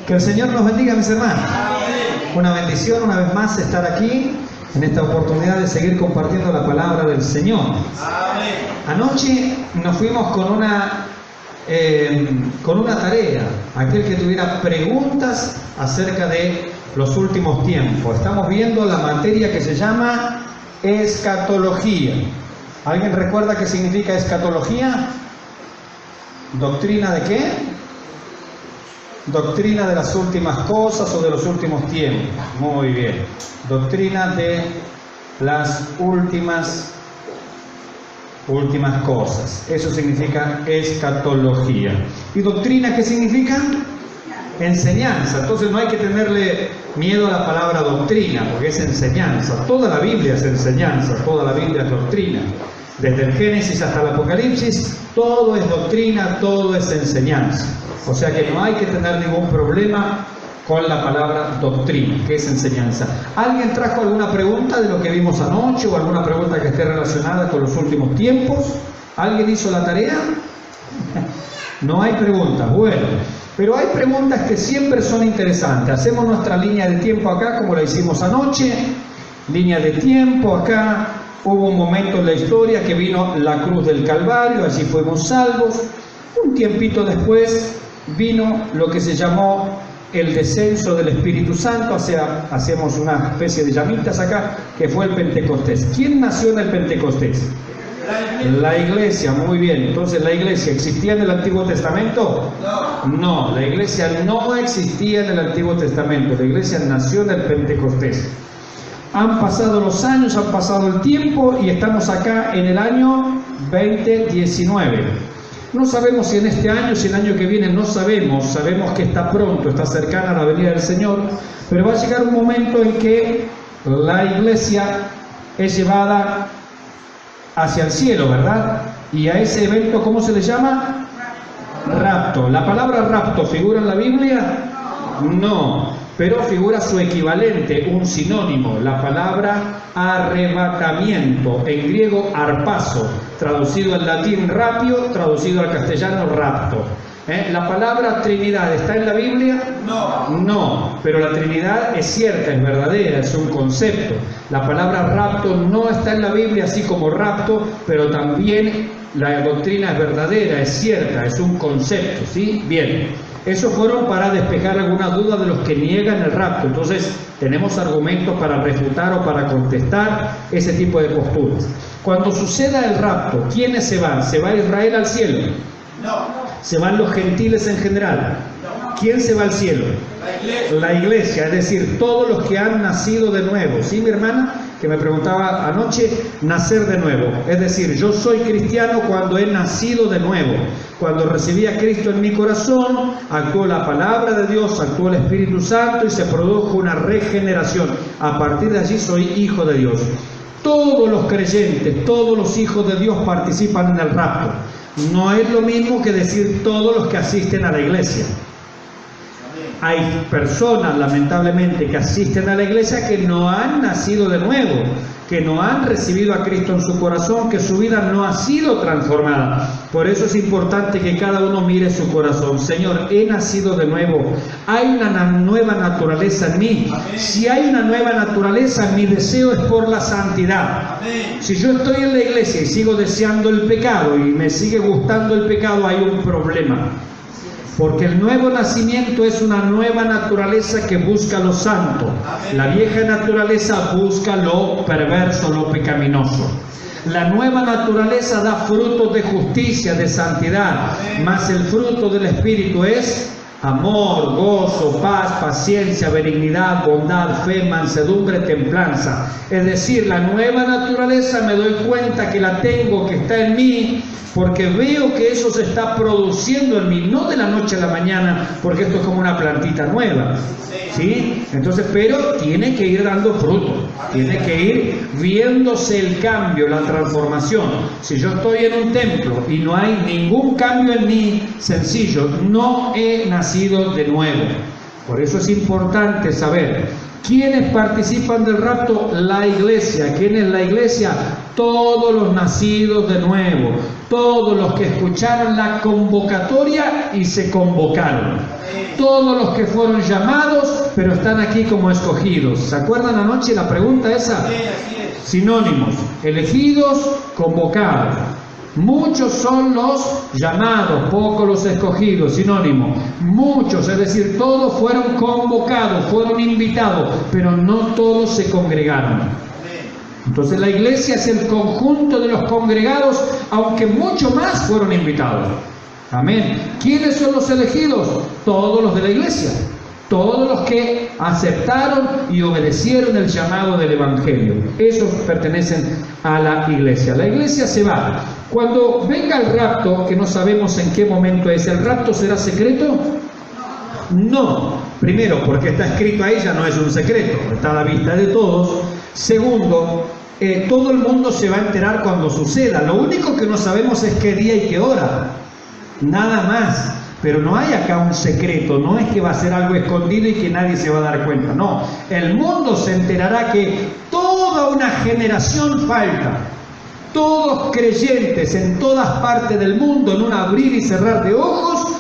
Que el Señor nos bendiga, mis hermanos. Una bendición una vez más estar aquí en esta oportunidad de seguir compartiendo la palabra del Señor. Anoche nos fuimos con una tarea. Aquel que tuviera preguntas acerca de los últimos tiempos. Estamos viendo la materia que se llama escatología. ¿Alguien recuerda qué significa escatología? ¿Doctrina de qué? Doctrina de las últimas cosas o de los últimos tiempos. Muy bien. Doctrina de las últimas cosas. Eso significa escatología. ¿Y doctrina qué significa? Enseñanza. Entonces no hay que tenerle miedo a la palabra doctrina, porque es enseñanza. Toda la Biblia es enseñanza, toda la Biblia es doctrina. Desde el Génesis hasta el Apocalipsis, todo es doctrina, todo es enseñanza. O sea que no hay que tener ningún problema con la palabra doctrina, que es enseñanza. ¿Alguien trajo alguna pregunta de lo que vimos anoche o alguna pregunta que esté relacionada con los últimos tiempos? ¿Alguien hizo la tarea? No hay preguntas. Bueno, pero hay preguntas que siempre son interesantes. Hacemos nuestra línea de tiempo acá, como la hicimos anoche. Línea de tiempo acá. Hubo un momento en la historia que vino la cruz del Calvario, allí fuimos salvos. Un tiempito después vino lo que se llamó el descenso del Espíritu Santo, o sea, hacemos una especie de llamitas acá, que fue el Pentecostés. ¿Quién nació en el Pentecostés? La iglesia, muy bien. Entonces, ¿la iglesia existía en el Antiguo Testamento? No, la iglesia no existía en el Antiguo Testamento, la iglesia nació en el Pentecostés. Han pasado los años, han pasado el tiempo y estamos acá en el año 2019. No sabemos si en este año, si el año que viene, no sabemos. Sabemos que está pronto, está cercana la venida del Señor, pero va a llegar un momento en que la iglesia es llevada hacia el cielo, ¿verdad? Y a ese evento, ¿cómo se le llama? Rapto. ¿La palabra rapto figura en la Biblia? No. Pero figura su equivalente, un sinónimo, la palabra arrebatamiento, en griego arpazo, traducido al latín rapio, traducido al castellano rapto. ¿La palabra Trinidad está en la Biblia? No, pero la Trinidad es cierta, es verdadera, es un concepto. La palabra rapto no está en la Biblia, así como rapto, pero también la doctrina es verdadera, es cierta, es un concepto, ¿sí? Bien. Eso fueron para despejar alguna duda de los que niegan el rapto. Entonces, tenemos argumentos para refutar o para contestar ese tipo de posturas. Cuando suceda el rapto, ¿quiénes se van? ¿Se va Israel al cielo? No. ¿Se van los gentiles en general? No. ¿Quién se va al cielo? La iglesia, es decir, todos los que han nacido de nuevo. ¿Sí, mi hermana? Que me preguntaba anoche, nacer de nuevo. Es decir, yo soy cristiano cuando he nacido de nuevo. Cuando recibí a Cristo en mi corazón, actuó la palabra de Dios, actuó el Espíritu Santo y se produjo una regeneración. A partir de allí soy hijo de Dios. Todos los creyentes, todos los hijos de Dios participan en el rapto. No es lo mismo que decir todos los que asisten a la iglesia. Hay personas, lamentablemente, que asisten a la iglesia que no han nacido de nuevo, que no han recibido a Cristo en su corazón, que su vida no ha sido transformada. Por eso es importante que cada uno mire su corazón. Señor, he nacido de nuevo. Hay una nueva naturaleza en mí. Si hay una nueva naturaleza, mi deseo es por la santidad. Si yo estoy en la iglesia y sigo deseando el pecado y me sigue gustando el pecado, hay un problema. Porque el nuevo nacimiento es una nueva naturaleza que busca lo santo. La vieja naturaleza busca lo perverso, lo pecaminoso. La nueva naturaleza da frutos de justicia, de santidad, mas el fruto del Espíritu es amor, gozo, paz, paciencia, benignidad, bondad, fe, mansedumbre, templanza. Es decir, la nueva naturaleza me doy cuenta que la tengo, que está en mí, porque veo que eso se está produciendo en mí, no de la noche a la mañana, porque esto es como una plantita nueva, ¿sí? Entonces, pero tiene que ir dando fruto, tiene que ir viéndose el cambio, la transformación. Si yo estoy en un templo y no hay ningún cambio en mí, sencillo, no he nacido de nuevo. Por eso es importante saber ¿quiénes participan del rapto? La iglesia. ¿Quién es la iglesia? todos los nacidos de nuevo, todos los que escucharon la convocatoria y se convocaron, todos los que fueron llamados pero están aquí como escogidos. ¿Se acuerdan anoche la pregunta esa? Sinónimos: elegidos, convocados. Muchos son los llamados, pocos los escogidos. Sinónimo: muchos, es decir, todos fueron convocados, fueron invitados, pero no todos se congregaron. Entonces la iglesia es el conjunto de los congregados, aunque muchos más fueron invitados. Amén. ¿Quiénes son los elegidos? Todos los de la iglesia, todos los que aceptaron y obedecieron el llamado del Evangelio. Esos pertenecen a la iglesia. La iglesia se va. Cuando venga el rapto, que no sabemos en qué momento es, ¿el rapto será secreto? No. Primero, porque está escrito ahí, ya no es un secreto, está a la vista de todos. Segundo, todo el mundo se va a enterar cuando suceda. Lo único que no sabemos es qué día y qué hora. Nada más. Pero no hay acá un secreto, no es que va a ser algo escondido y que nadie se va a dar cuenta. No, el mundo se enterará que toda una generación falta. Todos creyentes en todas partes del mundo, en un abrir y cerrar de ojos,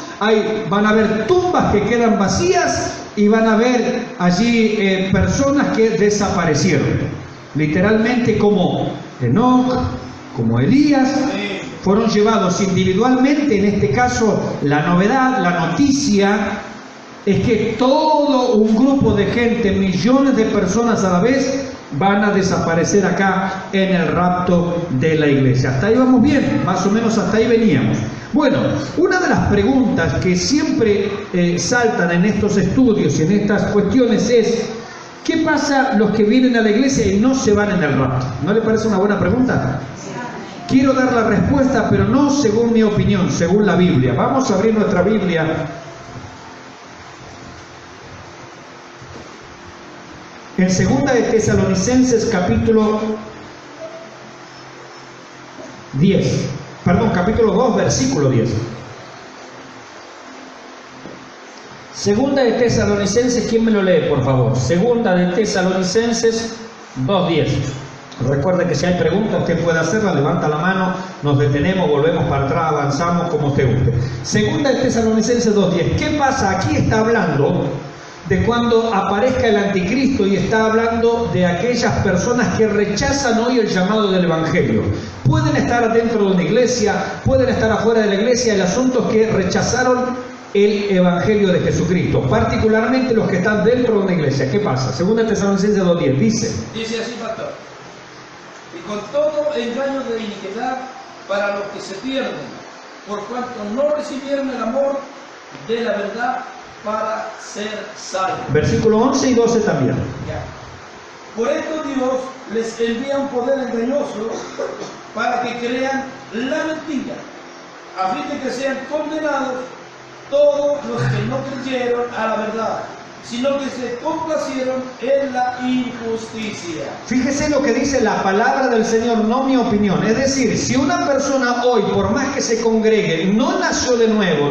van a haber tumbas que quedan vacías y van a haber allí personas que desaparecieron. Literalmente como Enoc, como Elías, fueron llevados individualmente. En este caso, la novedad, la noticia, es que todo un grupo de gente, millones de personas a la vez, van a desaparecer acá en el rapto de la iglesia. Hasta ahí vamos bien, más o menos hasta ahí veníamos. Bueno, una de las preguntas que siempre saltan en estos estudios y en estas cuestiones es: ¿qué pasa los que vienen a la iglesia y no se van en el rapto? ¿No le parece una buena pregunta? Quiero dar la respuesta, pero no según mi opinión, según la Biblia. Vamos a abrir nuestra Biblia en 2 de Tesalonicenses capítulo 2, versículo 10. 2 de Tesalonicenses, ¿quién me lo lee, por favor? 2 de Tesalonicenses 2:10. Recuerde que si hay preguntas usted puede hacerla, levanta la mano, nos detenemos, volvemos para atrás, avanzamos como usted guste. 2 de Tesalonicenses 2:10. ¿Qué pasa? Aquí está hablando de cuando aparezca el anticristo y está hablando de aquellas personas que rechazan hoy el llamado del Evangelio. Pueden estar dentro de una iglesia, pueden estar afuera de la iglesia. El asunto es que rechazaron el Evangelio de Jesucristo, particularmente los que están dentro de una iglesia. ¿Qué pasa? 2 de Tesalonicenses 2:10 dice así, pastor: y con todo engaño de iniquidad para los que se pierden, por cuanto no recibieron el amor de la verdad para ser salvos. Versículo 11 y 12 también. Ya. Por esto Dios les envía un poder engañoso para que crean la mentira, a fin de que sean condenados todos los que no creyeron a la verdad, sino que se complacieron en la injusticia. Fíjese lo que dice la palabra del Señor, no mi opinión. Es decir, si una persona hoy, por más que se congregue, no nació de nuevo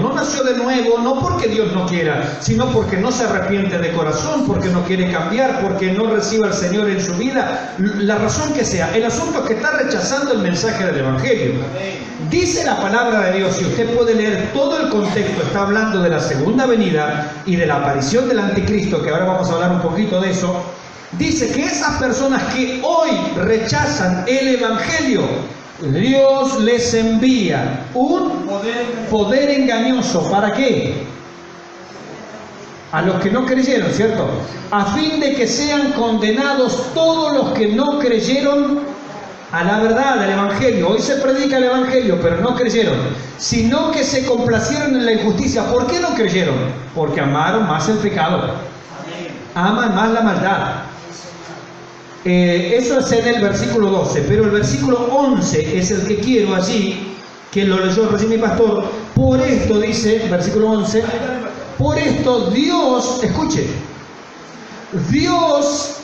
no porque Dios no quiera, sino porque no se arrepiente de corazón, porque no quiere cambiar, porque no recibe al Señor en su vida, la razón que sea, el asunto es que está rechazando el mensaje del Evangelio. Amén. Dice la palabra de Dios, si usted puede leer todo el contexto, está hablando de la segunda venida y de la aparición del anticristo, que ahora vamos a hablar un poquito de eso. Dice que esas personas que hoy rechazan el Evangelio, Dios les envía un poder engañoso. ¿Para qué? A los que no creyeron, ¿cierto? A fin de que sean condenados todos los que no creyeron a la verdad del Evangelio. Hoy se predica el Evangelio, pero no creyeron, sino que se complacieron en la injusticia. ¿Por qué no creyeron? Porque amaron más el pecado. Aman más la maldad. Eso es en el versículo 12, pero el versículo 11 es el que quiero allí, que lo leyó recién mi pastor. Por esto dice, versículo 11, por esto Dios, escuche, Dios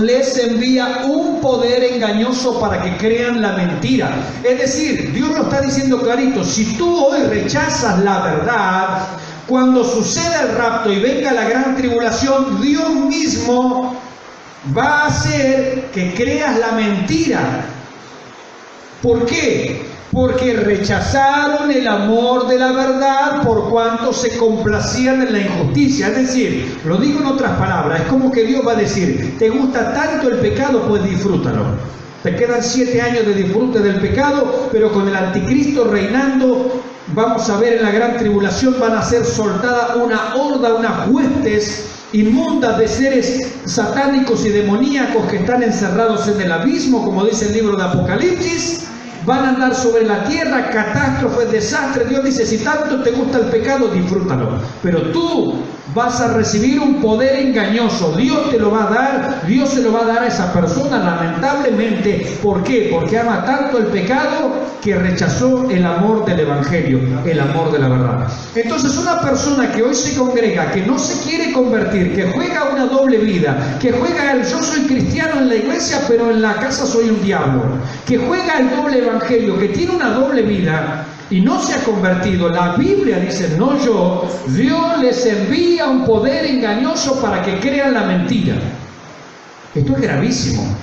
les envía un poder engañoso para que crean la mentira. Es decir, Dios lo está diciendo clarito: si tú hoy rechazas la verdad, cuando suceda el rapto y venga la gran tribulación, Dios mismo va a hacer que creas la mentira. ¿Por qué? Porque rechazaron el amor de la verdad por cuanto se complacían en la injusticia. Es decir, lo digo en otras palabras, es como que Dios va a decir, ¿te gusta tanto el pecado? Pues disfrútalo. Te quedan 7 años de disfrute del pecado, pero con el anticristo reinando, vamos a ver en la gran tribulación, van a ser soltada una horda, unas huestes inmundas de seres satánicos y demoníacos que están encerrados en el abismo, como dice el libro de Apocalipsis. Van a andar sobre la tierra, catástrofes, desastres. Dios dice, si tanto te gusta el pecado, disfrútalo. Pero tú vas a recibir un poder engañoso. Dios te lo va a dar, Dios se lo va a dar a esa persona, lamentablemente. ¿Por qué? Porque ama tanto el pecado que rechazó el amor del Evangelio, el amor de la verdad. Entonces, una persona que hoy se congrega, que no se quiere convertir, que juega una doble vida, que juega el yo soy cristiano en la iglesia, pero en la casa soy un diablo, que juega el doble evangelio, que tiene una doble vida y no se ha convertido, la Biblia dice, no yo, Dios les envía un poder engañoso para que crean la mentira. Esto es gravísimo.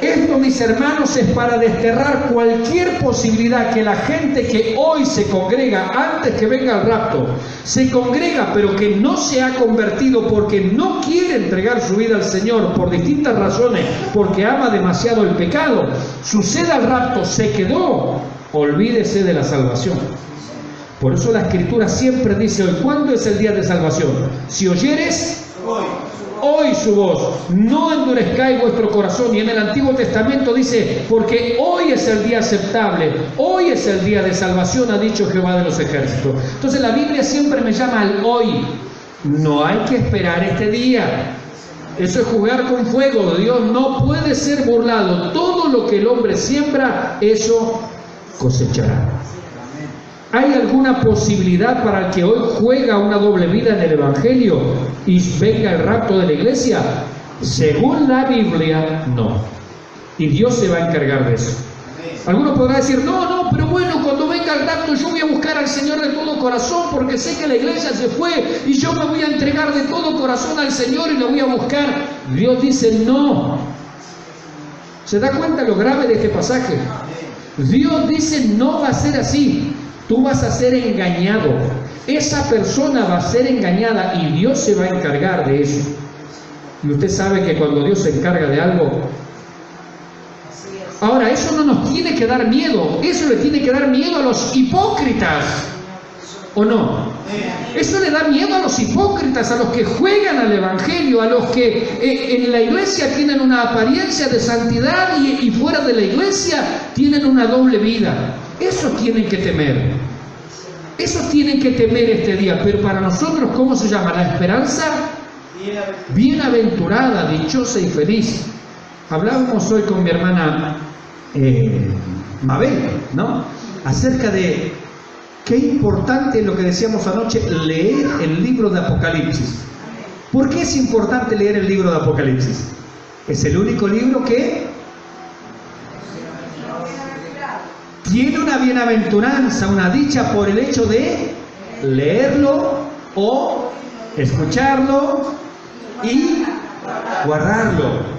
Esto, mis hermanos, es para desterrar cualquier posibilidad que la gente que hoy se congrega antes que venga el rapto, se congrega pero que no se ha convertido porque no quiere entregar su vida al Señor por distintas razones, porque ama demasiado el pecado, suceda el rapto, se quedó, olvídese de la salvación. Por eso la Escritura siempre dice hoy, ¿cuándo es el día de salvación? Si oyeres hoy su voz, no endurezcáis vuestro corazón. Y en el Antiguo Testamento dice, porque hoy es el día aceptable, hoy es el día de salvación, ha dicho Jehová de los ejércitos. Entonces la Biblia siempre me llama al hoy. No hay que esperar este día. Eso es jugar con fuego. Dios no puede ser burlado. Todo lo que el hombre siembra, eso cosechará. ¿Hay alguna posibilidad para el que hoy juega una doble vida en el Evangelio y venga el rapto de la iglesia? Según la Biblia, no. Y Dios se va a encargar de eso. Alguno podrá decir, no, pero bueno, cuando venga el rapto yo voy a buscar al Señor de todo corazón porque sé que la iglesia se fue y yo me voy a entregar de todo corazón al Señor y lo voy a buscar. Dios dice, no. ¿Se da cuenta lo grave de este pasaje? Dios dice, no va a ser así. Tú vas a ser engañado. Esa persona va a ser engañada y Dios se va a encargar de eso. Y usted sabe que cuando Dios se encarga de algo... Ahora, eso no nos tiene que dar miedo. Eso le tiene que dar miedo a los hipócritas. ¿O no? Eso le da miedo a los hipócritas, a los que juegan al Evangelio, a los que en la iglesia tienen una apariencia de santidad y fuera de la iglesia tienen una doble vida. Eso tienen que temer. Eso tienen que temer este día. Pero para nosotros, ¿cómo se llama? La esperanza bienaventurada, dichosa y feliz. Hablábamos hoy con mi hermana Mabel, ¿no? Acerca de qué importante es lo que decíamos anoche, leer el libro de Apocalipsis. ¿Por qué es importante leer el libro de Apocalipsis? Es el único libro que tiene una bienaventuranza, una dicha por el hecho de leerlo o escucharlo y guardarlo.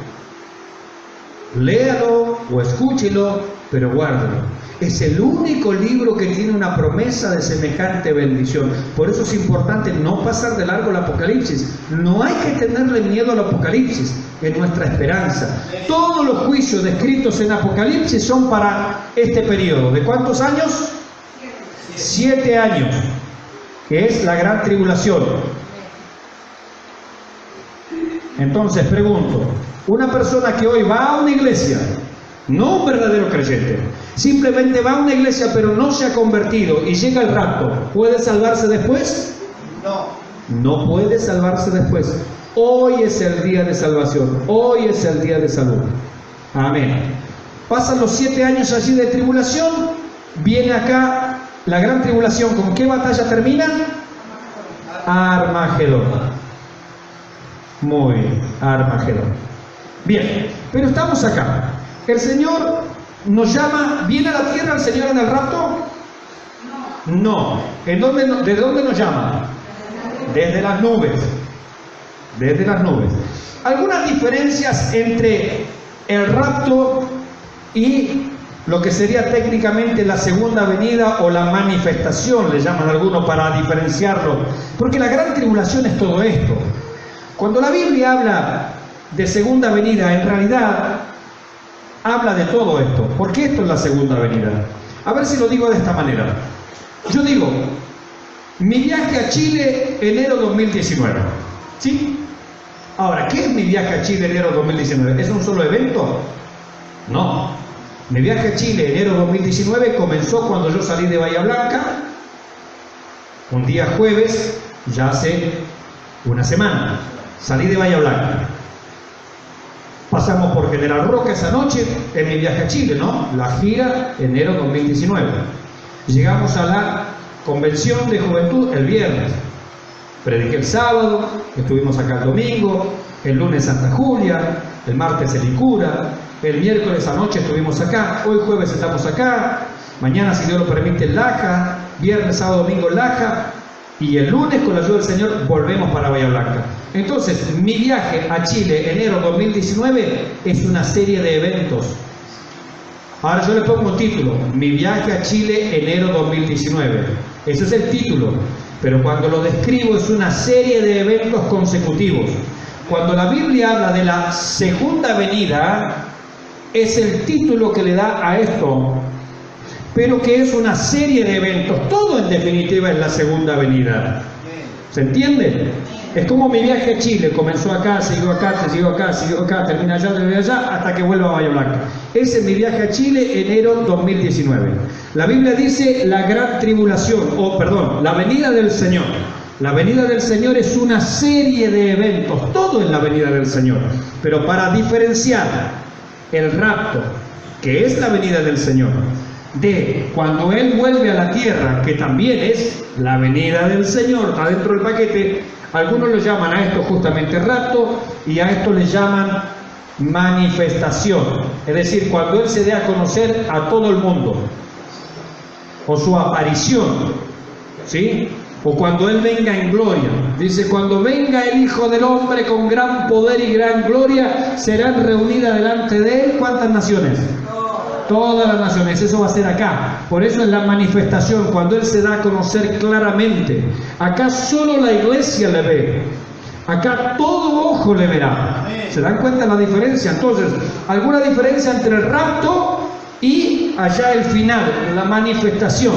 Léalo o escúchelo, pero guárdalo. Es el único libro que tiene una promesa de semejante bendición. Por eso es importante no pasar de largo el Apocalipsis. No hay que tenerle miedo al Apocalipsis, es nuestra esperanza. Todos los juicios descritos en Apocalipsis son para este periodo. ¿De cuántos años? 7 años, que es la gran tribulación. Entonces pregunto, una persona que hoy va a una iglesia, no un verdadero creyente, simplemente va a una iglesia pero no se ha convertido y llega el rapto, ¿puede salvarse después? No puede salvarse después. Hoy es el día de salvación, hoy es el día de salud. Amén. Pasan los 7 años allí de tribulación, viene acá la gran tribulación. ¿Con qué batalla termina? Armagedón. Muy bien, Armagedón. Bien, pero estamos acá. El Señor nos llama. ¿Viene a la tierra el Señor en el rapto? No. ¿De dónde nos llama? Desde las nubes. Desde las nubes. Algunas diferencias entre el rapto y lo que sería técnicamente la segunda venida o la manifestación, le llaman algunos para diferenciarlo, porque la gran tribulación es todo esto. Cuando la Biblia habla de segunda venida, en realidad habla de todo esto, porque esto es la segunda venida. A ver si lo digo de esta manera. Yo digo, mi viaje a Chile enero 2019, ¿sí? Ahora, ¿qué es mi viaje a Chile enero 2019? ¿Es un solo evento? No. Mi viaje a Chile enero 2019 comenzó cuando yo salí de Bahía Blanca, un día jueves, ya hace una semana. Salí de Bahía Blanca. Pasamos por General Roca esa noche en mi viaje a Chile, ¿no? La gira enero 2019. Llegamos a la convención de juventud el viernes. Prediqué el sábado, estuvimos acá el domingo, el lunes Santa Julia, el martes el Icura, el miércoles anoche estuvimos acá, hoy jueves estamos acá, mañana si Dios lo permite en Laja, viernes, sábado, domingo en Laja, y el lunes con la ayuda del Señor volvemos para Bahía Blanca. Entonces, mi viaje a Chile enero 2019 es una serie de eventos. Ahora yo le pongo un título, mi viaje a Chile enero 2019. Ese es el título, pero cuando lo describo es una serie de eventos consecutivos. Cuando la Biblia habla de la segunda venida, es el título que le da a esto, pero que es una serie de eventos. Todo en definitiva es la segunda venida. ¿Se entiende? Es como mi viaje a Chile, comenzó acá, siguió acá, termina allá, hasta que vuelva a Bahía Blanca. Ese es mi viaje a Chile, enero 2019. La Biblia dice la gran tribulación, la venida del Señor. La venida del Señor es una serie de eventos, todo es la venida del Señor. Pero para diferenciar el rapto, que es la venida del Señor, de cuando Él vuelve a la tierra, que también es la venida del Señor, está dentro del paquete. Algunos lo llaman a esto justamente rapto y a esto le llaman manifestación. Es decir, cuando Él se dé a conocer a todo el mundo, o su aparición, ¿sí? O cuando Él venga en gloria. Dice, cuando venga el Hijo del Hombre con gran poder y gran gloria, serán reunidas delante de Él, ¿cuántas naciones? Todas las naciones, eso va a ser acá. Por eso es la manifestación, cuando Él se da a conocer claramente. Acá solo la iglesia le ve. Acá todo ojo le verá. ¿Se dan cuenta la diferencia? Entonces, ¿alguna diferencia entre el rapto y allá el final, la manifestación?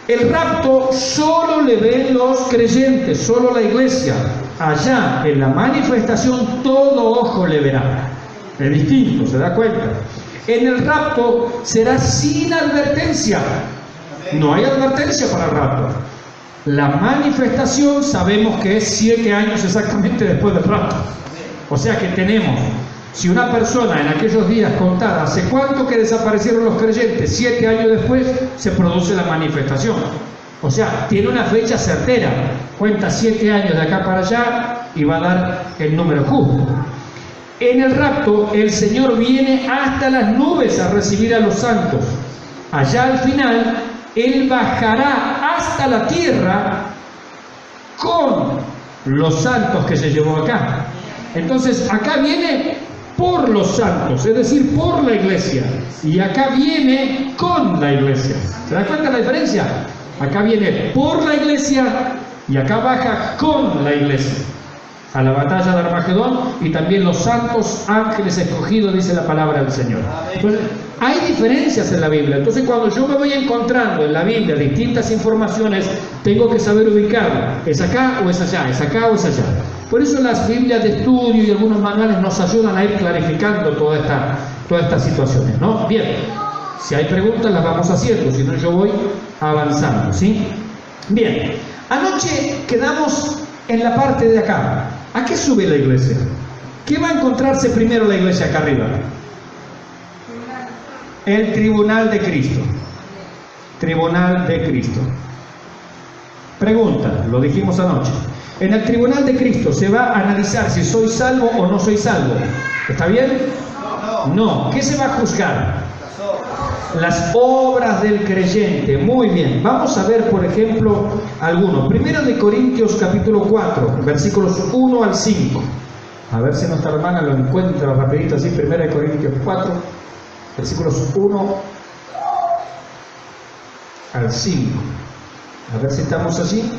El rapto solo le ven los creyentes, solo la iglesia. Allá en la manifestación todo ojo le verá. Es distinto, ¿se da cuenta? En el rapto será sin advertencia. No hay advertencia para el rapto. La manifestación sabemos que es 7 años exactamente después del rapto. O sea que tenemos, si una persona en aquellos días contara hace cuánto que desaparecieron los creyentes, 7 años después se produce la manifestación. O sea, tiene una fecha certera. Cuenta 7 años de acá para allá y va a dar el número justo. En el rapto, el Señor viene hasta las nubes a recibir a los santos. Allá al final, Él bajará hasta la tierra con los santos que se llevó acá. Entonces, acá viene por los santos, es decir, por la iglesia. Y acá viene con la iglesia. ¿Se da cuenta la diferencia? Acá viene por la iglesia y acá baja con la iglesia. A la batalla de Armagedón, y también los santos ángeles escogidos, dice la palabra del Señor. Entonces, hay diferencias en la Biblia. Entonces, cuando yo me voy encontrando en la Biblia distintas informaciones, tengo que saber ubicarla. ¿Es acá o es allá? ¿Es acá o es allá? Por eso las Biblias de estudio y algunos manuales nos ayudan a ir clarificando todas estas situaciones, ¿no? Bien, si hay preguntas las vamos haciendo, si no yo voy avanzando, ¿sí? Bien, anoche quedamos en la parte de acá. ¿A qué sube la iglesia? ¿Qué va a encontrarse primero la iglesia acá arriba? El tribunal de Cristo. Tribunal de Cristo. Pregunta, lo dijimos anoche. En el tribunal de Cristo se va a analizar si soy salvo o no soy salvo. ¿Está bien? No. ¿Qué se va a juzgar? Las obras del creyente. Muy bien. Vamos a ver, por ejemplo, algunos. Primero de Corintios capítulo 4, versículos 1 al 5. A ver si nuestra hermana lo encuentra rapidito así. Primero de Corintios 4, versículos 1 al 5. A ver si estamos así.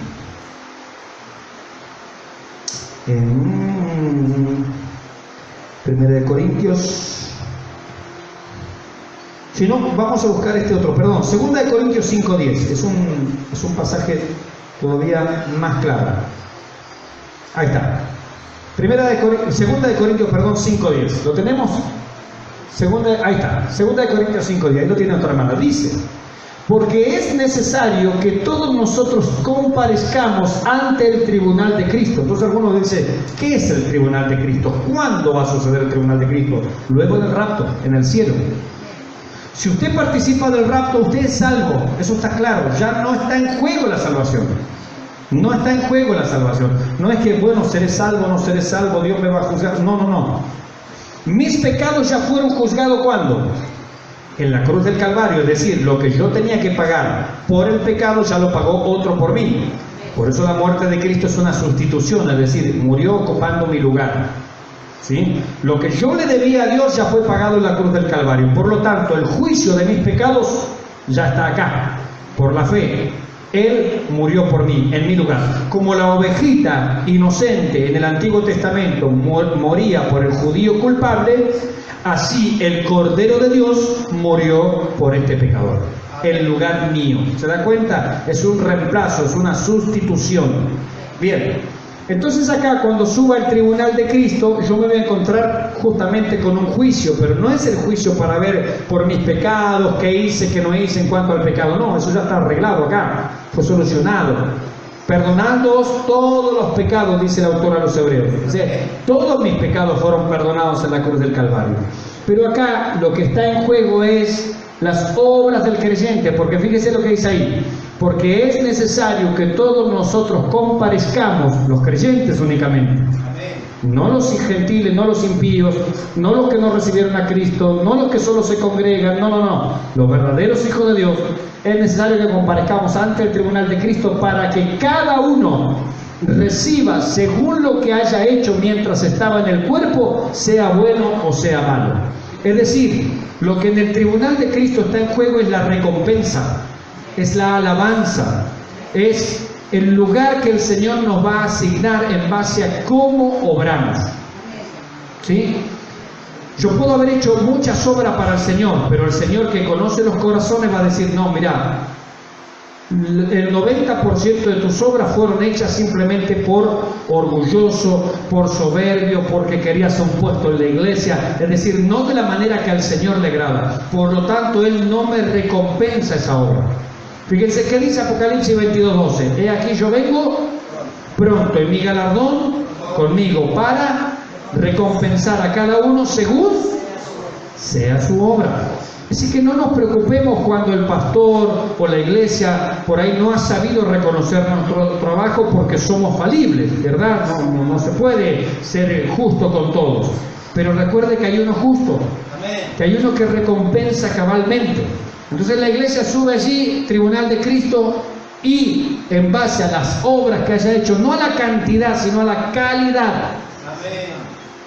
Primero de Corintios. Si no, vamos a buscar este otro, perdón. Segunda de Corintios 5:10. Es un pasaje todavía más claro. Ahí está. Segunda de Corintios, perdón, 5:10. ¿Lo tenemos? Ahí está. Segunda de Corintios 5:10. Ahí lo tiene otra hermana. Dice: porque es necesario que todos nosotros comparezcamos ante el tribunal de Cristo. Entonces algunos dicen, ¿qué es el tribunal de Cristo? ¿Cuándo va a suceder el tribunal de Cristo? Luego del rapto, en el cielo. Si usted participa del rapto, usted es salvo. Eso está claro. Ya no está en juego la salvación. No está en juego la salvación. No es que, bueno, seré salvo, no seré salvo, Dios me va a juzgar. No. Mis pecados ya fueron juzgados, ¿cuándo? En la cruz del Calvario. Es decir, lo que yo tenía que pagar por el pecado ya lo pagó otro por mí. Por eso la muerte de Cristo es una sustitución. Es decir, murió ocupando mi lugar. ¿Sí? Lo que yo le debía a Dios ya fue pagado en la cruz del Calvario. Por lo tanto, el juicio de mis pecados ya está acá, por la fe. Él murió por mí, en mi lugar. Como la ovejita inocente en el Antiguo Testamento moría por el judío culpable, así el Cordero de Dios murió por este pecador, en lugar mío. ¿Se da cuenta? Es un reemplazo, es una sustitución. Bien. Entonces acá, cuando suba al tribunal de Cristo, yo me voy a encontrar justamente con un juicio, pero no es el juicio para ver por mis pecados, qué hice, qué no hice en cuanto al pecado. No, eso ya está arreglado acá, fue solucionado. Perdonándoos todos los pecados, dice el autor a los Hebreos. O sea, todos mis pecados fueron perdonados en la cruz del Calvario. Pero acá lo que está en juego es las obras del creyente, porque fíjese lo que dice ahí. Porque es necesario que todos nosotros comparezcamos, los creyentes únicamente, no los gentiles, no los impíos, no los que no recibieron a Cristo, no los que solo se congregan, no, los verdaderos hijos de Dios. Es necesario que comparezcamos ante el tribunal de Cristo para que cada uno reciba según lo que haya hecho mientras estaba en el cuerpo, sea bueno o sea malo. Es decir, lo que en el tribunal de Cristo está en juego es la recompensa. Es la alabanza, es el lugar que el Señor nos va a asignar en base a cómo obramos. ¿Sí? Yo puedo haber hecho muchas obras para el Señor, pero el Señor que conoce los corazones va a decir, no, mira, el 90% de tus obras fueron hechas simplemente por orgulloso, por soberbio, porque querías un puesto en la iglesia, es decir, no de la manera que al Señor le agrada. Por lo tanto, Él no me recompensa esa obra. Fíjense qué dice Apocalipsis 22:12. He aquí yo vengo pronto y mi galardón conmigo para recompensar a cada uno según sea su obra. Así que no nos preocupemos cuando el pastor o la iglesia por ahí no ha sabido reconocer nuestro trabajo, porque somos falibles, ¿verdad? No se puede ser justo con todos. Pero recuerde que hay uno justo, que hay uno que recompensa cabalmente. Entonces la iglesia sube allí, tribunal de Cristo, y en base a las obras que haya hecho, no a la cantidad, sino a la calidad.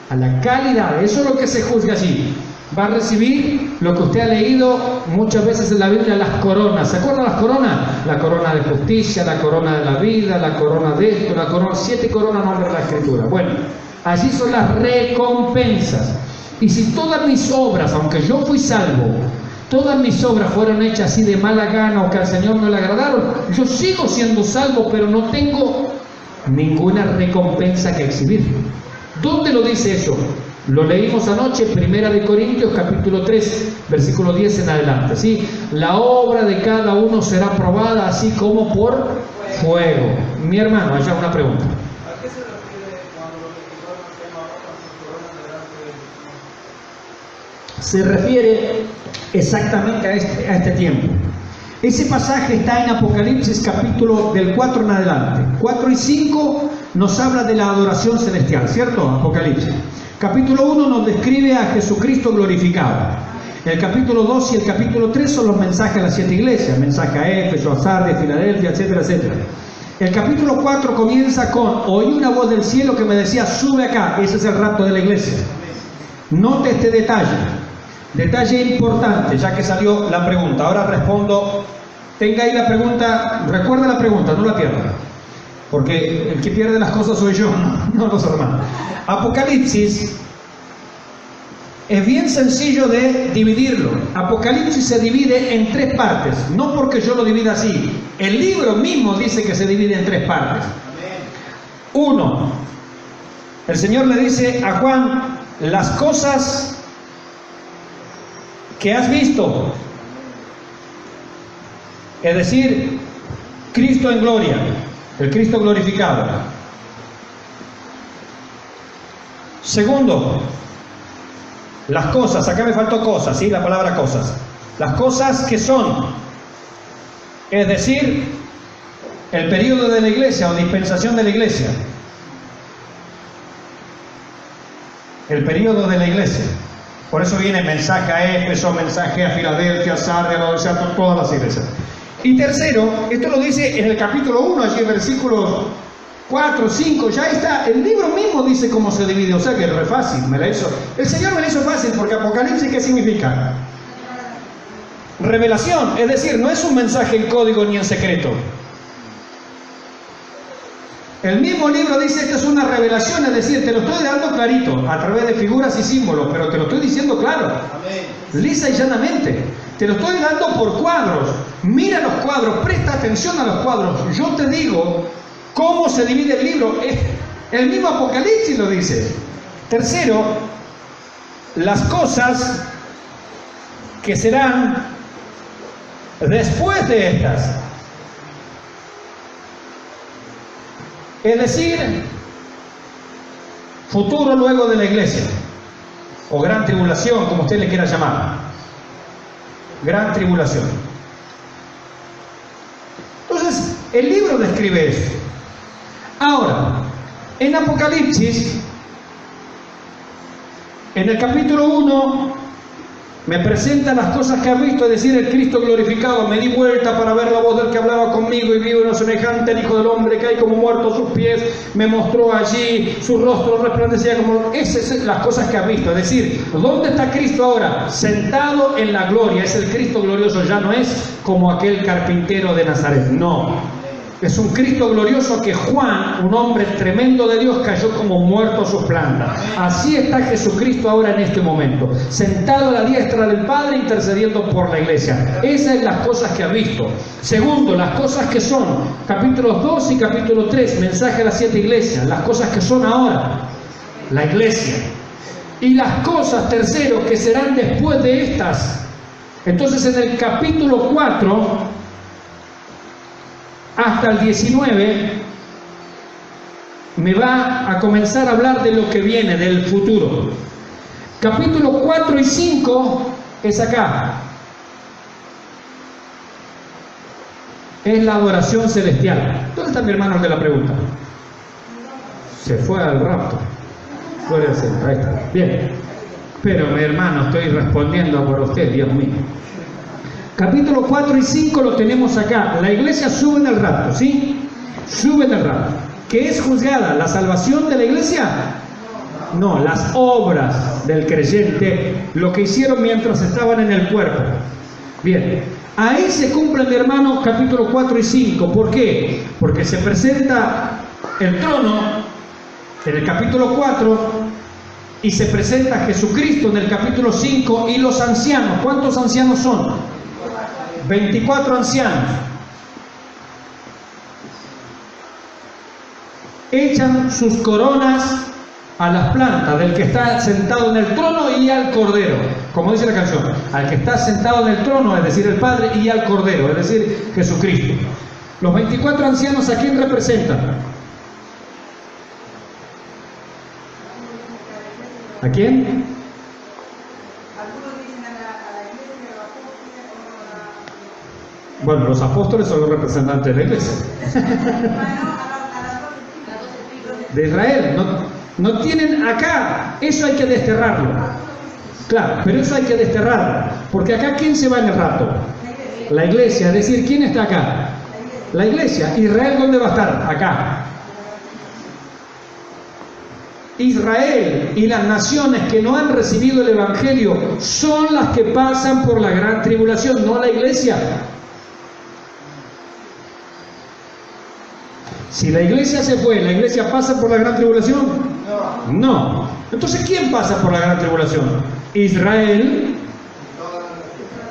A la calidad, eso es lo que se juzga allí. Va a recibir lo que usted ha leído muchas veces en la Biblia, las coronas. ¿Se acuerdan las coronas? La corona de justicia, la corona de la vida, la corona de esto, la corona, 7 coronas nombra la Escritura. Bueno, allí son las recompensas. Y si todas mis obras, aunque yo fui salvo, todas mis obras fueron hechas así de mala gana o que al Señor no le agradaron, yo sigo siendo salvo, pero no tengo ninguna recompensa que exhibir. ¿Dónde lo dice eso? Lo leímos anoche, Primera de Corintios, capítulo 3, versículo 10 en adelante, ¿sí? La obra de cada uno será probada así como por fuego. Mi hermano, allá una pregunta. ¿A qué se refiere cuando los mexicanos queman Se corona delante del Señor? refiere exactamente a este tiempo. Ese pasaje está en Apocalipsis capítulo del 4 en adelante. 4 y 5 nos habla de la adoración celestial, ¿cierto? Apocalipsis. Capítulo 1 nos describe a Jesucristo glorificado. El capítulo 2 y el capítulo 3 son los mensajes a las 7 iglesias. Mensaje a Éfeso, a Sardis, Filadelfia, etcétera, etcétera. El capítulo 4 comienza con: oí una voz del cielo que me decía, sube acá. Ese es el rapto de la iglesia. Note este detalle importante, ya que salió la pregunta. Ahora respondo. Tenga ahí la pregunta, recuerda la pregunta, no la pierda, porque el que pierde las cosas soy yo, no los hermanos. Apocalipsis es bien sencillo de dividirlo. Apocalipsis se divide en 3 partes, no porque yo lo divida así. El libro mismo dice que se divide en 3 partes. 1. El Señor le dice a Juan: las cosas que has visto, es decir, Cristo en gloria, el Cristo glorificado. 2, las cosas, acá me faltó cosas, ¿sí? La palabra cosas. Las cosas que son, es decir, el periodo de la iglesia o dispensación de la iglesia. El periodo de la iglesia. Por eso viene mensaje a Éfeso, mensaje a Filadelfia, Sardes, a Laodicea, todas las iglesias. Y 3, esto lo dice en el capítulo 1, allí en versículos 4, 5, ya está, el libro mismo dice cómo se divide, o sea que es re fácil, el Señor me la hizo fácil, porque Apocalipsis, ¿qué significa? Revelación, es decir, no es un mensaje en código ni en secreto. El mismo libro dice, esta es una revelación, es decir, te lo estoy dando clarito, a través de figuras y símbolos, pero te lo estoy diciendo claro, lisa y llanamente. Te lo estoy dando por cuadros. Mira los cuadros, presta atención a los cuadros. Yo te digo cómo se divide el libro. El mismo Apocalipsis lo dice. 3, las cosas que serán después de estas. Es decir, futuro luego de la iglesia, o gran tribulación, como usted le quiera llamar. Gran tribulación. Entonces, el libro describe eso. Ahora, en Apocalipsis, en el capítulo 1, me presenta las cosas que has visto, es decir, el Cristo glorificado. Me di vuelta para ver la voz del que hablaba conmigo y vi uno semejante al Hijo del Hombre que hay como muerto a sus pies. Me mostró allí, su rostro resplandecía como... Esas son las cosas que has visto. Es decir, ¿dónde está Cristo ahora? Sentado en la gloria. Es el Cristo glorioso, ya no es como aquel carpintero de Nazaret. No. Es un Cristo glorioso que Juan, un hombre tremendo de Dios, cayó como muerto a sus plantas. Así está Jesucristo ahora en este momento, sentado a la diestra del Padre, intercediendo por la iglesia. Esas son las cosas que ha visto. 2, las cosas que son, capítulos 2 y capítulo 3, mensaje a las 7 iglesias, las cosas que son ahora, la iglesia. Y las cosas, 3, que serán después de estas. Entonces en el capítulo 4... hasta el 19 me va a comenzar a hablar de lo que viene, del futuro. Capítulo 4 y 5 es acá. Es la adoración celestial. ¿Dónde está mi hermano el de la pregunta? Se fue al rapto. Gloria al Señor. Ahí está. Bien. Pero mi hermano, estoy respondiendo por usted, Dios mío. Capítulo 4 y 5 lo tenemos acá. La iglesia sube en el rapto, ¿sí? Sube en el rapto. ¿Qué es juzgada? ¿La salvación de la iglesia? No, las obras del creyente, lo que hicieron mientras estaban en el cuerpo. Bien, ahí se cumple, mi hermano, capítulo 4 y 5. ¿Por qué? Porque se presenta el trono en el capítulo 4 y se presenta Jesucristo en el capítulo 5 y los ancianos. ¿Cuántos ancianos son? 24 ancianos. Echan sus coronas a las plantas del que está sentado en el trono y al Cordero. Como dice la canción, al que está sentado en el trono, es decir, el Padre, y al Cordero, es decir, Jesucristo. Los 24 ancianos, ¿a quién representan? ¿A quién? Bueno, los apóstoles son los representantes de la iglesia. De Israel. No tienen acá. Eso hay que desterrarlo. Claro, pero eso hay que desterrarlo. Porque acá, ¿quién se va en el rapto? La iglesia. Es decir, ¿quién está acá? La iglesia. ¿Israel dónde va a estar? Acá. Israel y las naciones que no han recibido el Evangelio son las que pasan por la gran tribulación, no la iglesia. Si la iglesia se fue, ¿la iglesia pasa por la gran tribulación? No. Entonces, ¿quién pasa por la gran tribulación? Israel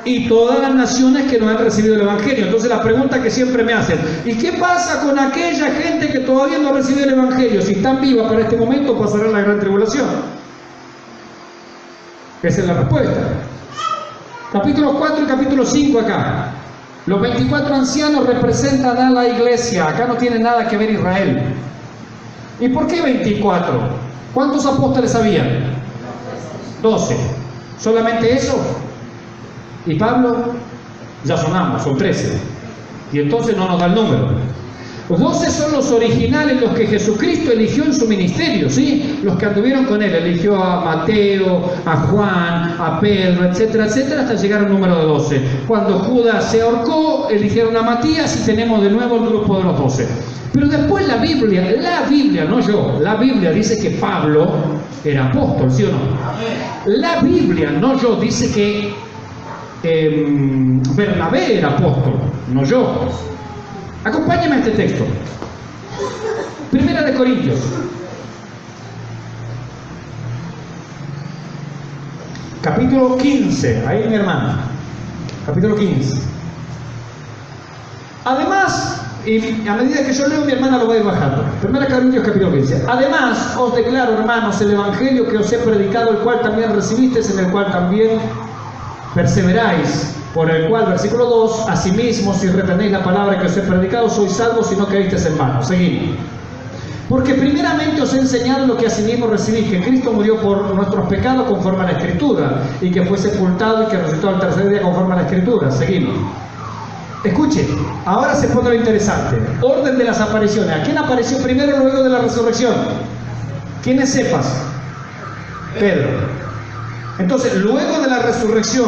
y todas las naciones que no han recibido el Evangelio. Entonces, la pregunta que siempre me hacen: ¿y qué pasa con aquella gente que todavía no ha recibido el Evangelio? Si están vivas para este momento, pasará la gran tribulación. Esa es la respuesta. Capítulo 4 y capítulo 5 acá. Los 24 ancianos representan a la iglesia. Acá no tiene nada que ver Israel. ¿Y por qué 24? ¿Cuántos apóstoles había? 12. ¿Solamente eso? ¿Y Pablo? Ya sonamos, son 13. Y entonces no nos da el número. Los 12 son los originales, los que Jesucristo eligió en su ministerio, ¿sí? Los que anduvieron con él. Eligió a Mateo, a Juan, a Pedro, etcétera, etcétera, hasta llegar al número de 12. Cuando Judas se ahorcó, eligieron a Matías y tenemos de nuevo el grupo de los 12. Pero después la Biblia, no yo, la Biblia dice que Pablo era apóstol, ¿sí o no? La Biblia, no yo, dice que Bernabé era apóstol, no yo. Acompáñame a este texto. Primera de Corintios. Capítulo 15. Ahí mi hermana. Capítulo 15. Además, y a medida que yo leo, mi hermana lo va a ir bajando. Primera de Corintios, capítulo 15. Además, os declaro, hermanos, el evangelio que os he predicado, el cual también recibisteis, en el cual también perseveráis, por el cual, versículo 2, asimismo, si retenéis la palabra que os he predicado, sois salvos si no creísteis en vano. Seguimos. Porque primeramente os he enseñado lo que asimismo recibí, que Cristo murió por nuestros pecados conforme a la Escritura, y que fue sepultado y que resucitó al tercer día conforme a la Escritura. Seguimos. Escuchen, ahora se pone lo interesante. Orden de las apariciones. ¿A quién apareció primero luego de la resurrección? ¿Quién es Cefas? Pedro. Entonces, luego de la resurrección,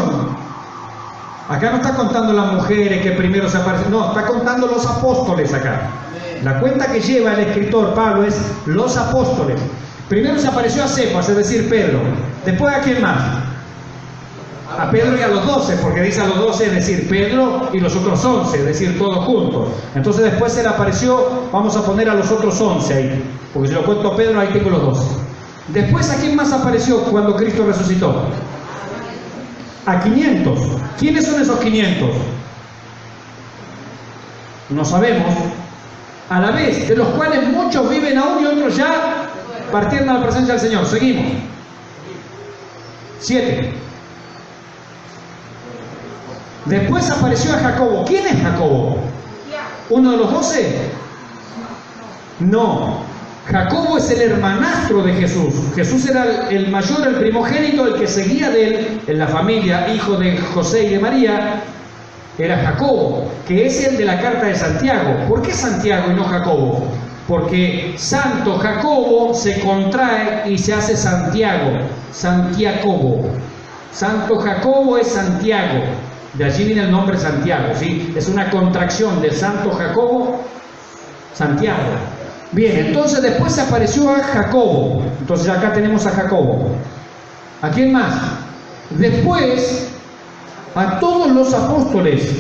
acá no está contando las mujeres que primero se aparecen, no, está contando los apóstoles acá. La cuenta que lleva el escritor Pablo es los apóstoles. Primero se apareció a Cefas, es decir, Pedro. Después, ¿a quién más? A Pedro y a los 12, porque dice a los 12, es decir, Pedro y los otros 11, es decir, todos juntos. Entonces después se le apareció, vamos a poner a los otros 11 ahí, porque si lo cuento a Pedro, ahí tengo los 12. Después, ¿a quién más apareció cuando Cristo resucitó? A 500. ¿Quiénes son esos 500? No sabemos. A la vez, de los cuales muchos viven aún y otros ya partieron a la presencia del Señor. Seguimos. 7. Después apareció a Jacobo. ¿Quién es Jacobo? ¿Uno de los 12? No. Jacobo es el hermanastro de Jesús. Jesús era el mayor, el primogénito, el que seguía de él en la familia, hijo de José y de María. Era Jacobo, que es el de la carta de Santiago. ¿Por qué Santiago y no Jacobo? Porque Santo Jacobo se contrae y se hace Santiago, Santiagobo. Santo Jacobo es Santiago. De allí viene el nombre Santiago, ¿sí? Es una contracción de Santo Jacobo, Santiago. Bien, entonces después se apareció a Jacobo. Entonces acá tenemos a Jacobo. ¿A quién más? Después a todos los apóstoles.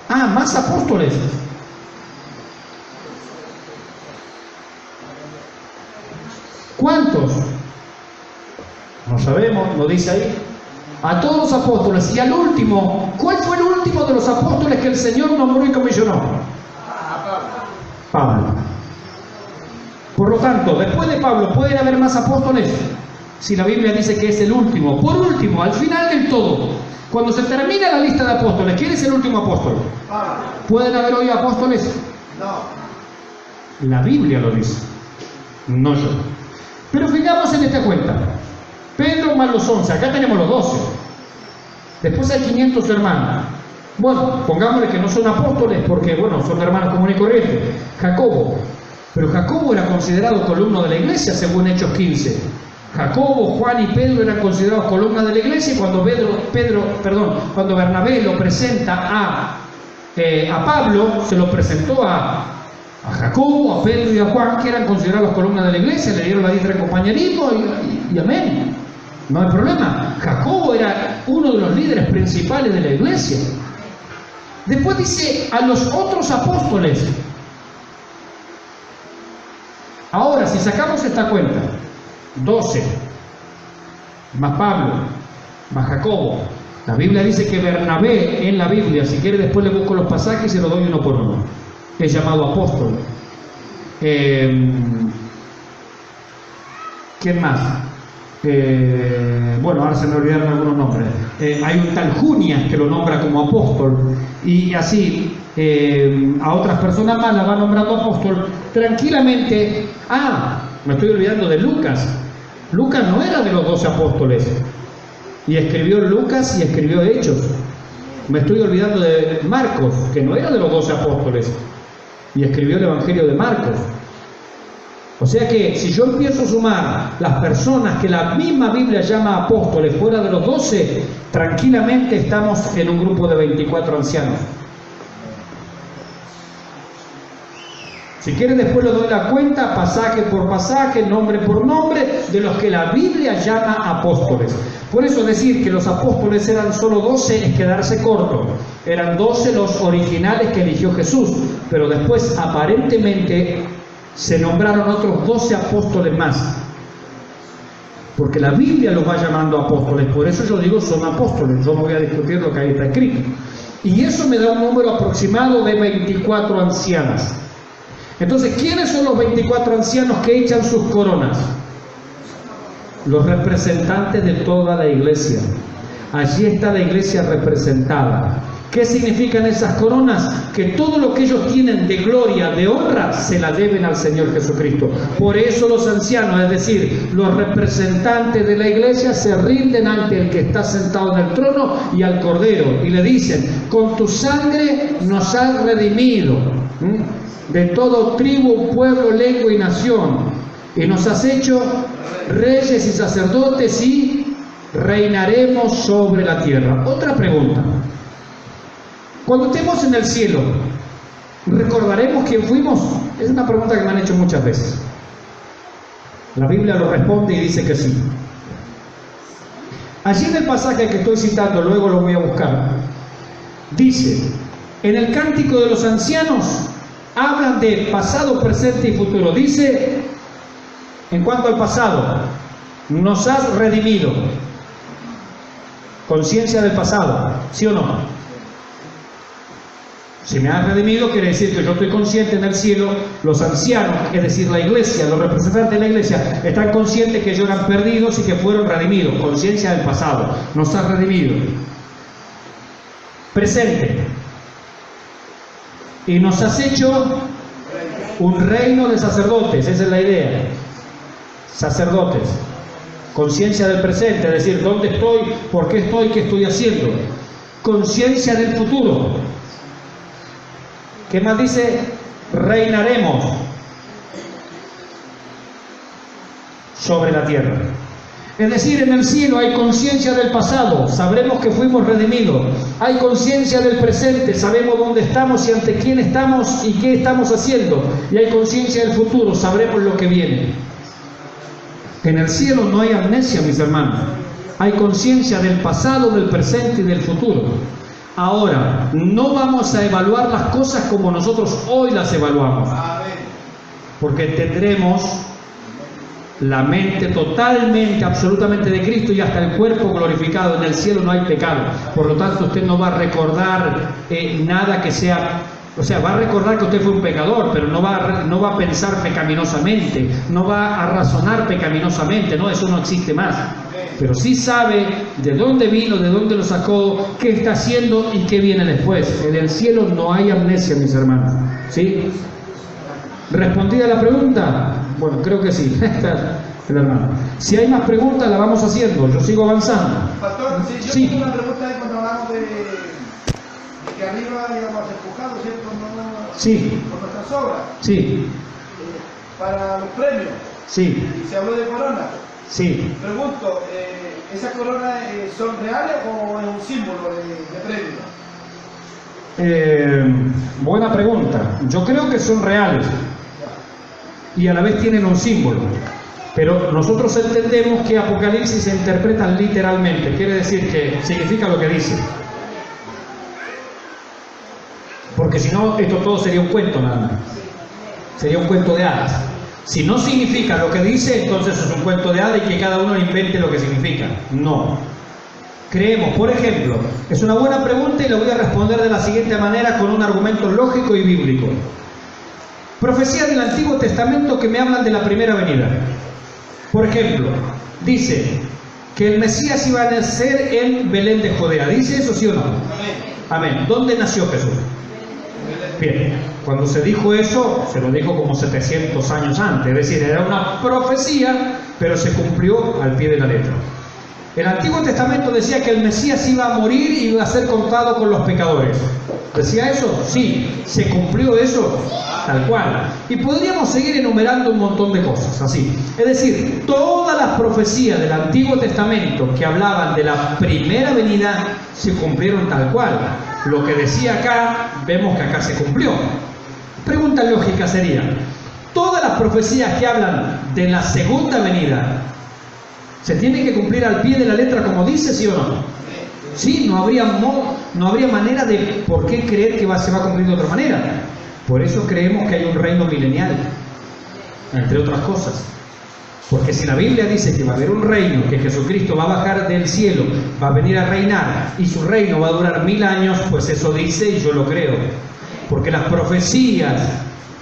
Ah, más apóstoles. ¿Cuántos? No sabemos, lo dice ahí. A todos los apóstoles. Y al último, ¿cuál fue el último de los apóstoles que el Señor nombró y comisionó? Pablo. Por lo tanto, después de Pablo, ¿pueden haber más apóstoles? Si la Biblia dice que es el último. Por último, al final del todo, cuando se termina la lista de apóstoles, ¿quién es el último apóstol? ¿Pueden haber hoy apóstoles? No. La Biblia lo dice, no yo. Pero fijamos en esta cuenta. Pedro más los 11, acá tenemos los 12. Después hay 500 hermanos. Bueno, pongámosle que no son apóstoles porque, bueno, son hermanos comunes y corrientes. Jacobo. Pero Jacobo era considerado columna de la iglesia según Hechos 15. Jacobo, Juan y Pedro eran considerados columna de la iglesia y cuando cuando Bernabé lo presenta A Pablo se lo presentó a Jacobo, a Pedro y a Juan, que eran considerados las columnas de la iglesia, le dieron la diestra de compañerismo y amén. No hay problema. Jacobo era uno de los líderes principales de la iglesia. Después dice a los otros apóstoles. Ahora, si sacamos esta cuenta, 12, más Pablo, más Jacobo, la Biblia dice que Bernabé en la Biblia, si quiere después le busco los pasajes y se los doy uno por uno, es llamado apóstol. ¿Quién más? Bueno, ahora se me olvidaron algunos nombres. Hay un tal Junias que lo nombra como apóstol, y así a otras personas más la va nombrando apóstol tranquilamente. Me estoy olvidando de Lucas. Lucas no era de los 12 apóstoles, y escribió Lucas y escribió Hechos. Me estoy olvidando de Marcos, que no era de los 12 apóstoles, y escribió el Evangelio de Marcos. O sea que si yo empiezo a sumar las personas que la misma Biblia llama apóstoles fuera de los 12, tranquilamente estamos en un grupo de 24 ancianos. Si quieren después les doy la cuenta, pasaje por pasaje, nombre por nombre, de los que la Biblia llama apóstoles. Por eso decir que los apóstoles eran solo 12 es quedarse corto. Eran 12 los originales que eligió Jesús, pero después aparentemente se nombraron otros 12 apóstoles más, porque la Biblia los va llamando apóstoles. Por eso yo digo son apóstoles. Yo no voy a discutir lo que ahí está escrito, y eso me da un número aproximado de 24 ancianas. Entonces, ¿quiénes son los 24 ancianos que echan sus coronas? Los representantes de toda la iglesia. Allí está la iglesia representada. ¿Qué significan esas coronas? Que todo lo que ellos tienen de gloria, de honra, se la deben al Señor Jesucristo. Por eso los ancianos, es decir, los representantes de la iglesia, se rinden ante el que está sentado en el trono y al Cordero, y le dicen: con tu sangre nos has redimido de todo tribu, pueblo, lengua y nación, y nos has hecho reyes y sacerdotes, y reinaremos sobre la tierra. Otra pregunta: cuando estemos en el cielo, ¿recordaremos quién fuimos? Es una pregunta que me han hecho muchas veces. La Biblia lo responde y dice que sí. Allí en el pasaje que estoy citando, luego lo voy a buscar, dice: en el Cántico de los Ancianos hablan de pasado, presente y futuro. Dice, en cuanto al pasado, nos has redimido. Conciencia del pasado, ¿sí o no? Si me has redimido, quiere decir que yo estoy consciente en el cielo. Los ancianos, es decir, la iglesia, los representantes de la iglesia, están conscientes que ellos eran perdidos y que fueron redimidos. Conciencia del pasado, nos has redimido. Presente: y nos has hecho un reino de sacerdotes. Esa es la idea. Sacerdotes. Conciencia del presente, es decir, ¿dónde estoy? ¿Por qué estoy? ¿Qué estoy haciendo? Conciencia del futuro. ¿Qué más dice? Reinaremos sobre la tierra. Es decir, en el cielo hay conciencia del pasado, sabremos que fuimos redimidos. Hay conciencia del presente, sabemos dónde estamos y ante quién estamos y qué estamos haciendo. Y hay conciencia del futuro, sabremos lo que viene. En el cielo no hay amnesia, mis hermanos. Hay conciencia del pasado, del presente y del futuro. Ahora, no vamos a evaluar las cosas como nosotros hoy las evaluamos, porque tendremos la mente totalmente, absolutamente de Cristo, y hasta el cuerpo glorificado. En el cielo no hay pecado, por lo tanto usted no va a recordar nada que sea, o sea, va a recordar que usted fue un pecador, pero no va a pensar pecaminosamente, no va a razonar pecaminosamente, no, eso no existe más. Pero sí sabe de dónde vino, de dónde lo sacó, qué está haciendo y qué viene después. En el cielo no hay amnesia, mis hermanos. ¿Sí? ¿Respondida la pregunta? Bueno, creo que sí. El hermano. Si hay más preguntas, la vamos haciendo. Yo sigo avanzando. Pastor, yo Sí. tengo una pregunta ahí cuando hablamos de que arriba íbamos empujados, ¿cierto? No, Sí. por nuestras obras. Sí, Para los premios. sí, Y se habló de corona. sí. Pregunto, ¿esas coronas son reales o es un símbolo de premio? Buena pregunta. Yo creo que son reales y a la vez tienen un símbolo. Pero nosotros entendemos que Apocalipsis se interpreta literalmente. Quiere decir que significa lo que dice. Porque si no, esto todo sería un cuento nada más. Sería un cuento de hadas. Si no significa lo que dice, entonces es un cuento de hadas y que cada uno invente lo que significa. No. Creemos, por ejemplo, es una buena pregunta y la voy a responder de la siguiente manera con un argumento lógico y bíblico. Profecías del Antiguo Testamento que me hablan de la primera venida. Por ejemplo, dice que el Mesías iba a nacer en Belén de Judea. ¿Dice eso, sí o no? Amén. ¿Dónde nació Jesús? Bien, cuando se dijo eso, se lo dijo como 700 años antes. Es decir, era una profecía, pero se cumplió al pie de la letra. El Antiguo Testamento decía que el Mesías iba a morir y iba a ser contado con los pecadores. ¿Decía eso? Sí. ¿Se cumplió eso? Tal cual. Y podríamos seguir enumerando un montón de cosas así. Es decir, todas las profecías del Antiguo Testamento que hablaban de la primera venida se cumplieron tal cual. Lo que decía acá, vemos que acá se cumplió. Pregunta lógica sería, todas las profecías que hablan de la segunda venida, ¿se tienen que cumplir al pie de la letra como dice, sí o no? Sí, no habría manera de por qué creer que se va a cumplir de otra manera. Por eso creemos que hay un reino milenial, entre otras cosas. Porque si la Biblia dice que va a haber un reino, que Jesucristo va a bajar del cielo, va a venir a reinar y su reino va a durar 1000 años, pues eso dice y yo lo creo. Porque las profecías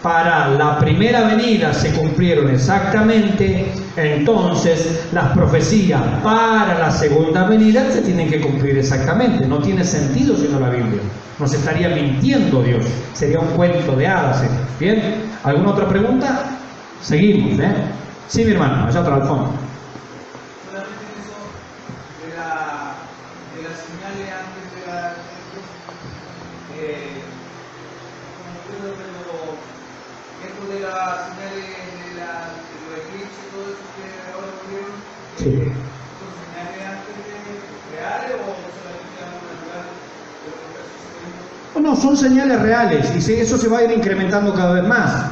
para la primera venida se cumplieron exactamente, entonces las profecías para la segunda venida se tienen que cumplir exactamente. No tiene sentido sino la Biblia. Nos estaría mintiendo Dios. Sería un cuento de hadas. ¿Bien? ¿Alguna otra pregunta? Seguimos, ¿eh? Sí, mi hermano, allá atrás al fondo. Solamente eso de las señales antes de la esto de las señales de los eclipses, todo eso que ahora ocurrieron, Sí. ¿son señales antes reales o solamente en algún lugar de los casos? No, son señales reales y eso se va a ir incrementando cada vez más.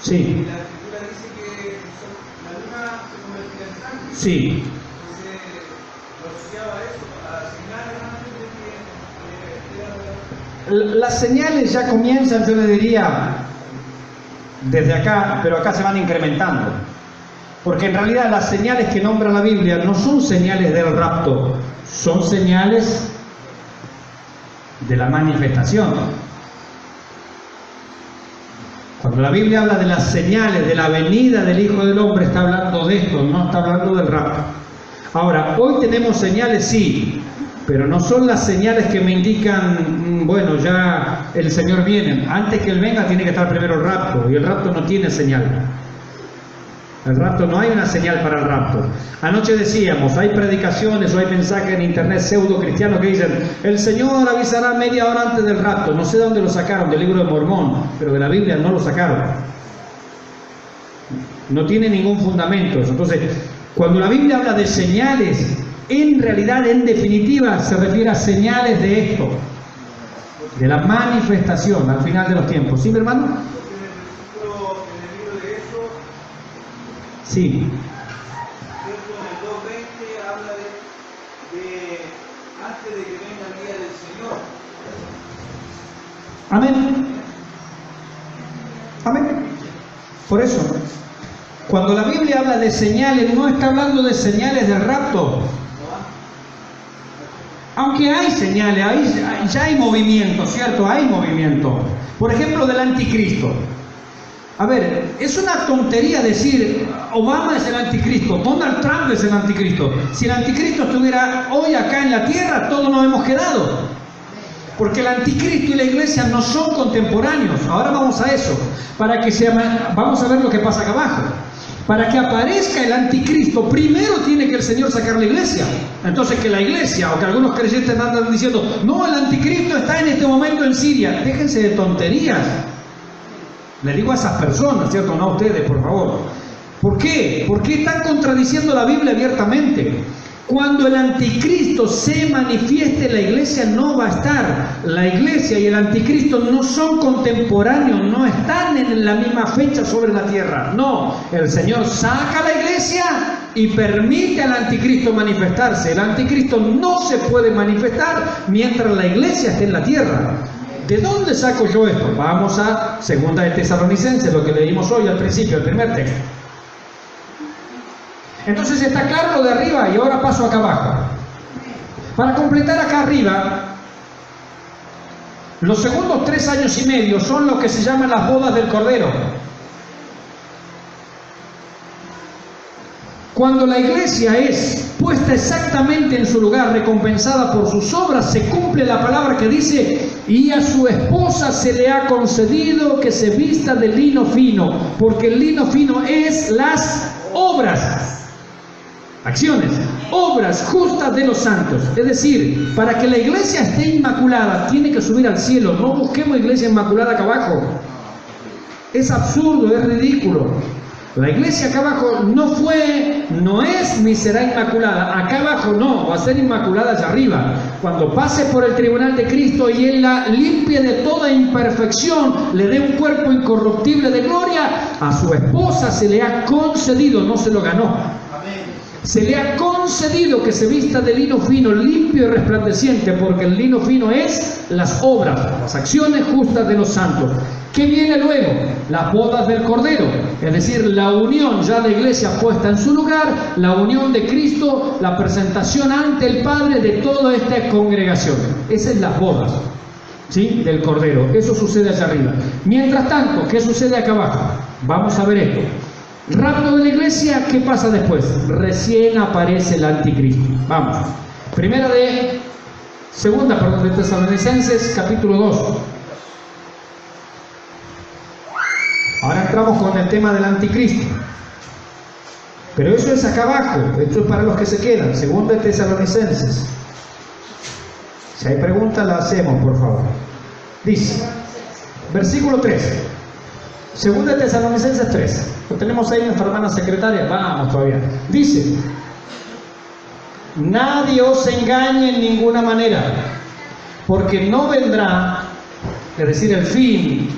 Sí. Y la escritura dice que la luna se convertirá en sangre. Sí. Entonces, lo asociaba a eso, a señales antes de que Las señales ya comienzan, yo le diría, desde acá, pero acá se van incrementando. Porque en realidad las señales que nombra la Biblia no son señales del rapto, son señales de la manifestación. Cuando la Biblia habla de las señales de la venida del Hijo del Hombre, está hablando de esto, no está hablando del rapto. Ahora, hoy tenemos señales, sí, pero no son las señales que me indican, bueno, ya el Señor viene. Antes que Él venga tiene que estar primero el rapto, y el rapto no tiene señal. El rapto, no hay una señal para el rapto. Anoche decíamos, hay predicaciones o hay mensajes en internet pseudo cristianos que dicen, el Señor avisará media hora antes del rapto. No sé de dónde lo sacaron, del libro de Mormón, pero de la Biblia no lo sacaron. No tiene ningún fundamento eso. Entonces, cuando la Biblia habla de señales, en realidad, en definitiva, se refiere a señales de esto, de la manifestación al final de los tiempos. ¿Sí, mi hermano? Sí. en el 2.20 habla de antes de que venga el día del Señor. Amén. Amén. Por eso, cuando la Biblia habla de señales, no está hablando de señales del rapto. Aunque hay señales, ya hay movimiento, ¿cierto? Hay movimiento. Por ejemplo, del anticristo. A ver, es una tontería decir Obama es el anticristo, Donald Trump es el anticristo. Si el anticristo estuviera hoy acá en la tierra, todos nos hemos quedado. Porque el anticristo y la iglesia no son contemporáneos. Ahora vamos a eso. Vamos a ver lo que pasa acá abajo. Para que aparezca el anticristo, primero tiene que el Señor sacar la iglesia. Entonces que la iglesia, o que algunos creyentes andan diciendo, no, el anticristo está en este momento en Siria. Déjense de tonterías. Le digo a esas personas, ¿cierto? No a ustedes, por favor. ¿Por qué? ¿Por qué están contradiciendo la Biblia abiertamente? Cuando el anticristo se manifieste, la iglesia no va a estar. La iglesia y el anticristo no son contemporáneos, no están en la misma fecha sobre la tierra. No, el Señor saca a la iglesia y permite al anticristo manifestarse. El anticristo no se puede manifestar mientras la iglesia esté en la tierra. ¿De dónde saco yo esto? Vamos a 2 de Tesalonicenses, lo que leímos hoy al principio, el primer texto. Entonces está claro lo de arriba y ahora paso acá abajo. Para completar acá arriba, los segundos 3 años y medio son lo que se llaman las bodas del Cordero. Cuando la iglesia es puesta exactamente en su lugar, recompensada por sus obras, se cumple la palabra que dice: y a su esposa se le ha concedido que se vista de lino fino, porque el lino fino es las obras. Acciones, obras justas de los santos. Es decir, para que la iglesia esté inmaculada, tiene que subir al cielo. No busquemos iglesia inmaculada acá abajo. Es absurdo, es ridículo. La iglesia acá abajo no es ni será inmaculada. Acá abajo no, va a ser inmaculada allá arriba. Cuando pase por el tribunal de Cristo y Él la limpie de toda imperfección, le dé un cuerpo incorruptible de gloria, a su esposa se le ha concedido, no se lo ganó. Se le ha concedido que se vista de lino fino, limpio y resplandeciente, porque el lino fino es las obras, las acciones justas de los santos. ¿Qué viene luego? Las bodas del Cordero, es decir, la unión, ya la iglesia puesta en su lugar, la unión de Cristo, la presentación ante el Padre de toda esta congregación. Esas son las bodas, ¿sí?, del Cordero. Eso sucede allá arriba. Mientras tanto, ¿qué sucede acá abajo? Vamos a ver esto. Rapto de la iglesia, ¿qué pasa después? Recién aparece el anticristo. Vamos. Segunda de Tesalonicenses, capítulo 2. Ahora entramos con el tema del anticristo. Pero eso es acá abajo. Esto es para los que se quedan. Segunda de Tesalonicenses. Si hay preguntas, la hacemos, por favor. Dice, versículo 13. Segunda de Tesalonicenses 3. Lo tenemos ahí nuestra hermana secretaria. Vamos todavía. Dice: nadie os engañe en ninguna manera, porque no vendrá, es decir, el fin,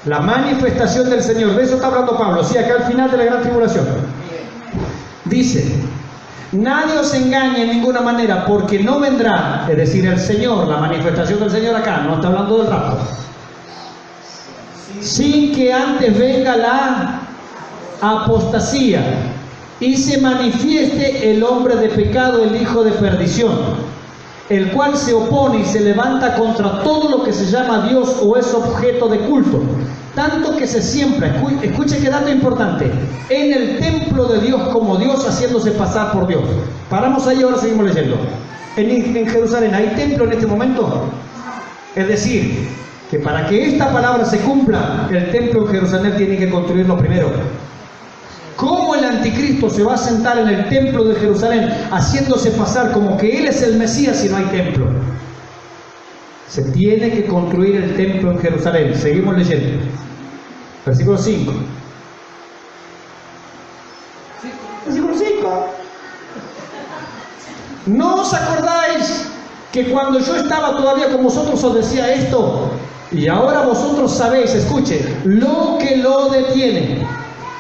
la manifestación del Señor. De eso está hablando Pablo, sí, acá al final de la gran tribulación. Dice: nadie os engañe en ninguna manera, porque no vendrá, es decir, el Señor, la manifestación del Señor acá, no está hablando del rapto, sin que antes venga la apostasía y se manifieste el hombre de pecado, el hijo de perdición, el cual se opone y se levanta contra todo lo que se llama Dios o es objeto de culto, tanto que se siembra, escuche qué dato importante, en el templo de Dios como Dios, haciéndose pasar por Dios. Paramos ahí, ahora seguimos leyendo. En Jerusalén, ¿hay templo en este momento? Es decir, que para que esta palabra se cumpla, el templo en Jerusalén tiene que construirlo primero. ¿Cómo el anticristo se va a sentar en el templo de Jerusalén haciéndose pasar como que él es el Mesías si no hay templo? Se tiene que construir el templo en Jerusalén. Seguimos leyendo. Versículo 5. Versículo 5. ¿No os acordáis que cuando yo estaba todavía con vosotros os decía esto? Y ahora vosotros sabéis, escuche, lo que lo detiene.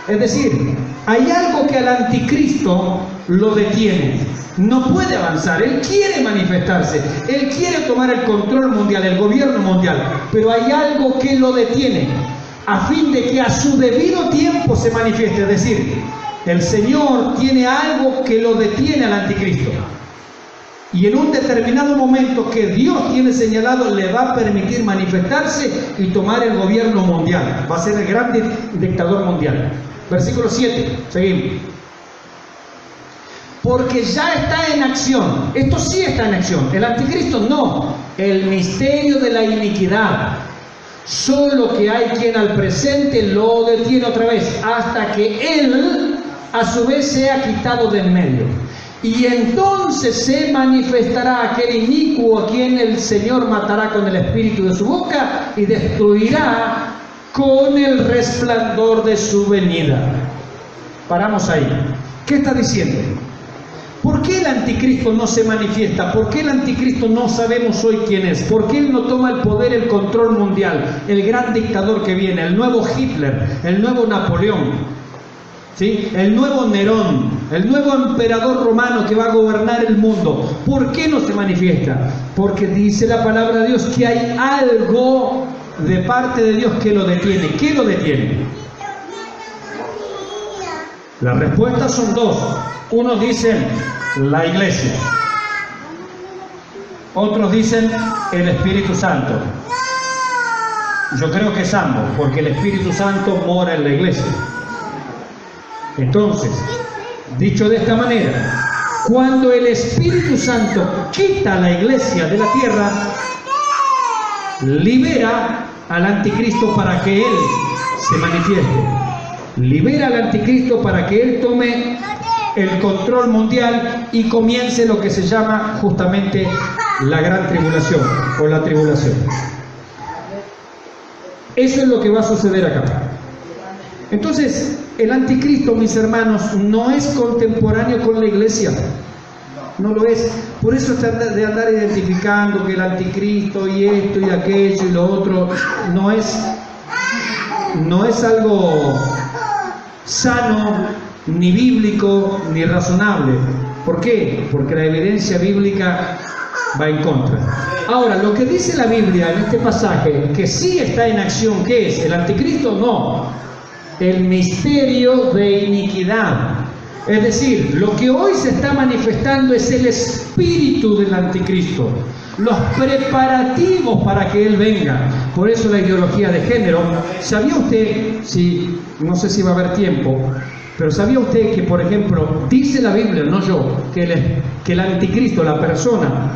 Es decir, hay algo que al anticristo lo detiene. No puede avanzar, él quiere manifestarse, él quiere tomar el control mundial, el gobierno mundial, pero hay algo que lo detiene, a fin de que a su debido tiempo se manifieste. Es decir, el Señor tiene algo que lo detiene al anticristo. Y en un determinado momento que Dios tiene señalado, le va a permitir manifestarse y tomar el gobierno mundial. Va a ser el gran dictador mundial. Versículo 7, seguimos. Porque ya está en acción, esto sí está en acción, el anticristo no, el misterio de la iniquidad. Solo que hay quien al presente lo detiene otra vez, hasta que él a su vez sea quitado de en medio. Y entonces se manifestará aquel inicuo a quien el Señor matará con el espíritu de su boca y destruirá con el resplandor de su venida. Paramos ahí. ¿Qué está diciendo? ¿Por qué el anticristo no se manifiesta? ¿Por qué el anticristo no sabemos hoy quién es? ¿Por qué él no toma el poder, el control mundial? El gran dictador que viene, el nuevo Hitler, el nuevo Napoleón, ¿sí? El nuevo Nerón, el nuevo emperador romano que va a gobernar el mundo. ¿Por qué no se manifiesta? Porque dice la palabra de Dios que hay algo de parte de Dios que lo detiene. ¿Qué lo detiene? Las respuestas son dos. Unos dicen la iglesia, otros dicen el Espíritu Santo. Yo creo que es ambos, porque el Espíritu Santo mora en la iglesia. Entonces, dicho de esta manera, cuando el Espíritu Santo quita a la iglesia de la tierra, libera al anticristo para que él se manifieste. Libera al anticristo para que él tome el control mundial y comience lo que se llama justamente la gran tribulación o la tribulación. Eso es lo que va a suceder acá. Entonces, el anticristo, mis hermanos, no es contemporáneo con la iglesia. No lo es. Por eso está de andar identificando que el anticristo y esto y aquello y lo otro no es algo sano, ni bíblico, ni razonable. ¿Por qué? Porque la evidencia bíblica va en contra. Ahora, lo que dice la Biblia en este pasaje, que sí está en acción, ¿qué es? ¿El anticristo? No. El misterio de iniquidad. Es decir, lo que hoy se está manifestando es el espíritu del anticristo, los preparativos para que él venga. Por eso la ideología de género. ¿Sabía usted, no sé si va a haber tiempo, pero sabía usted que, por ejemplo, dice la Biblia, no yo, que el anticristo, la persona,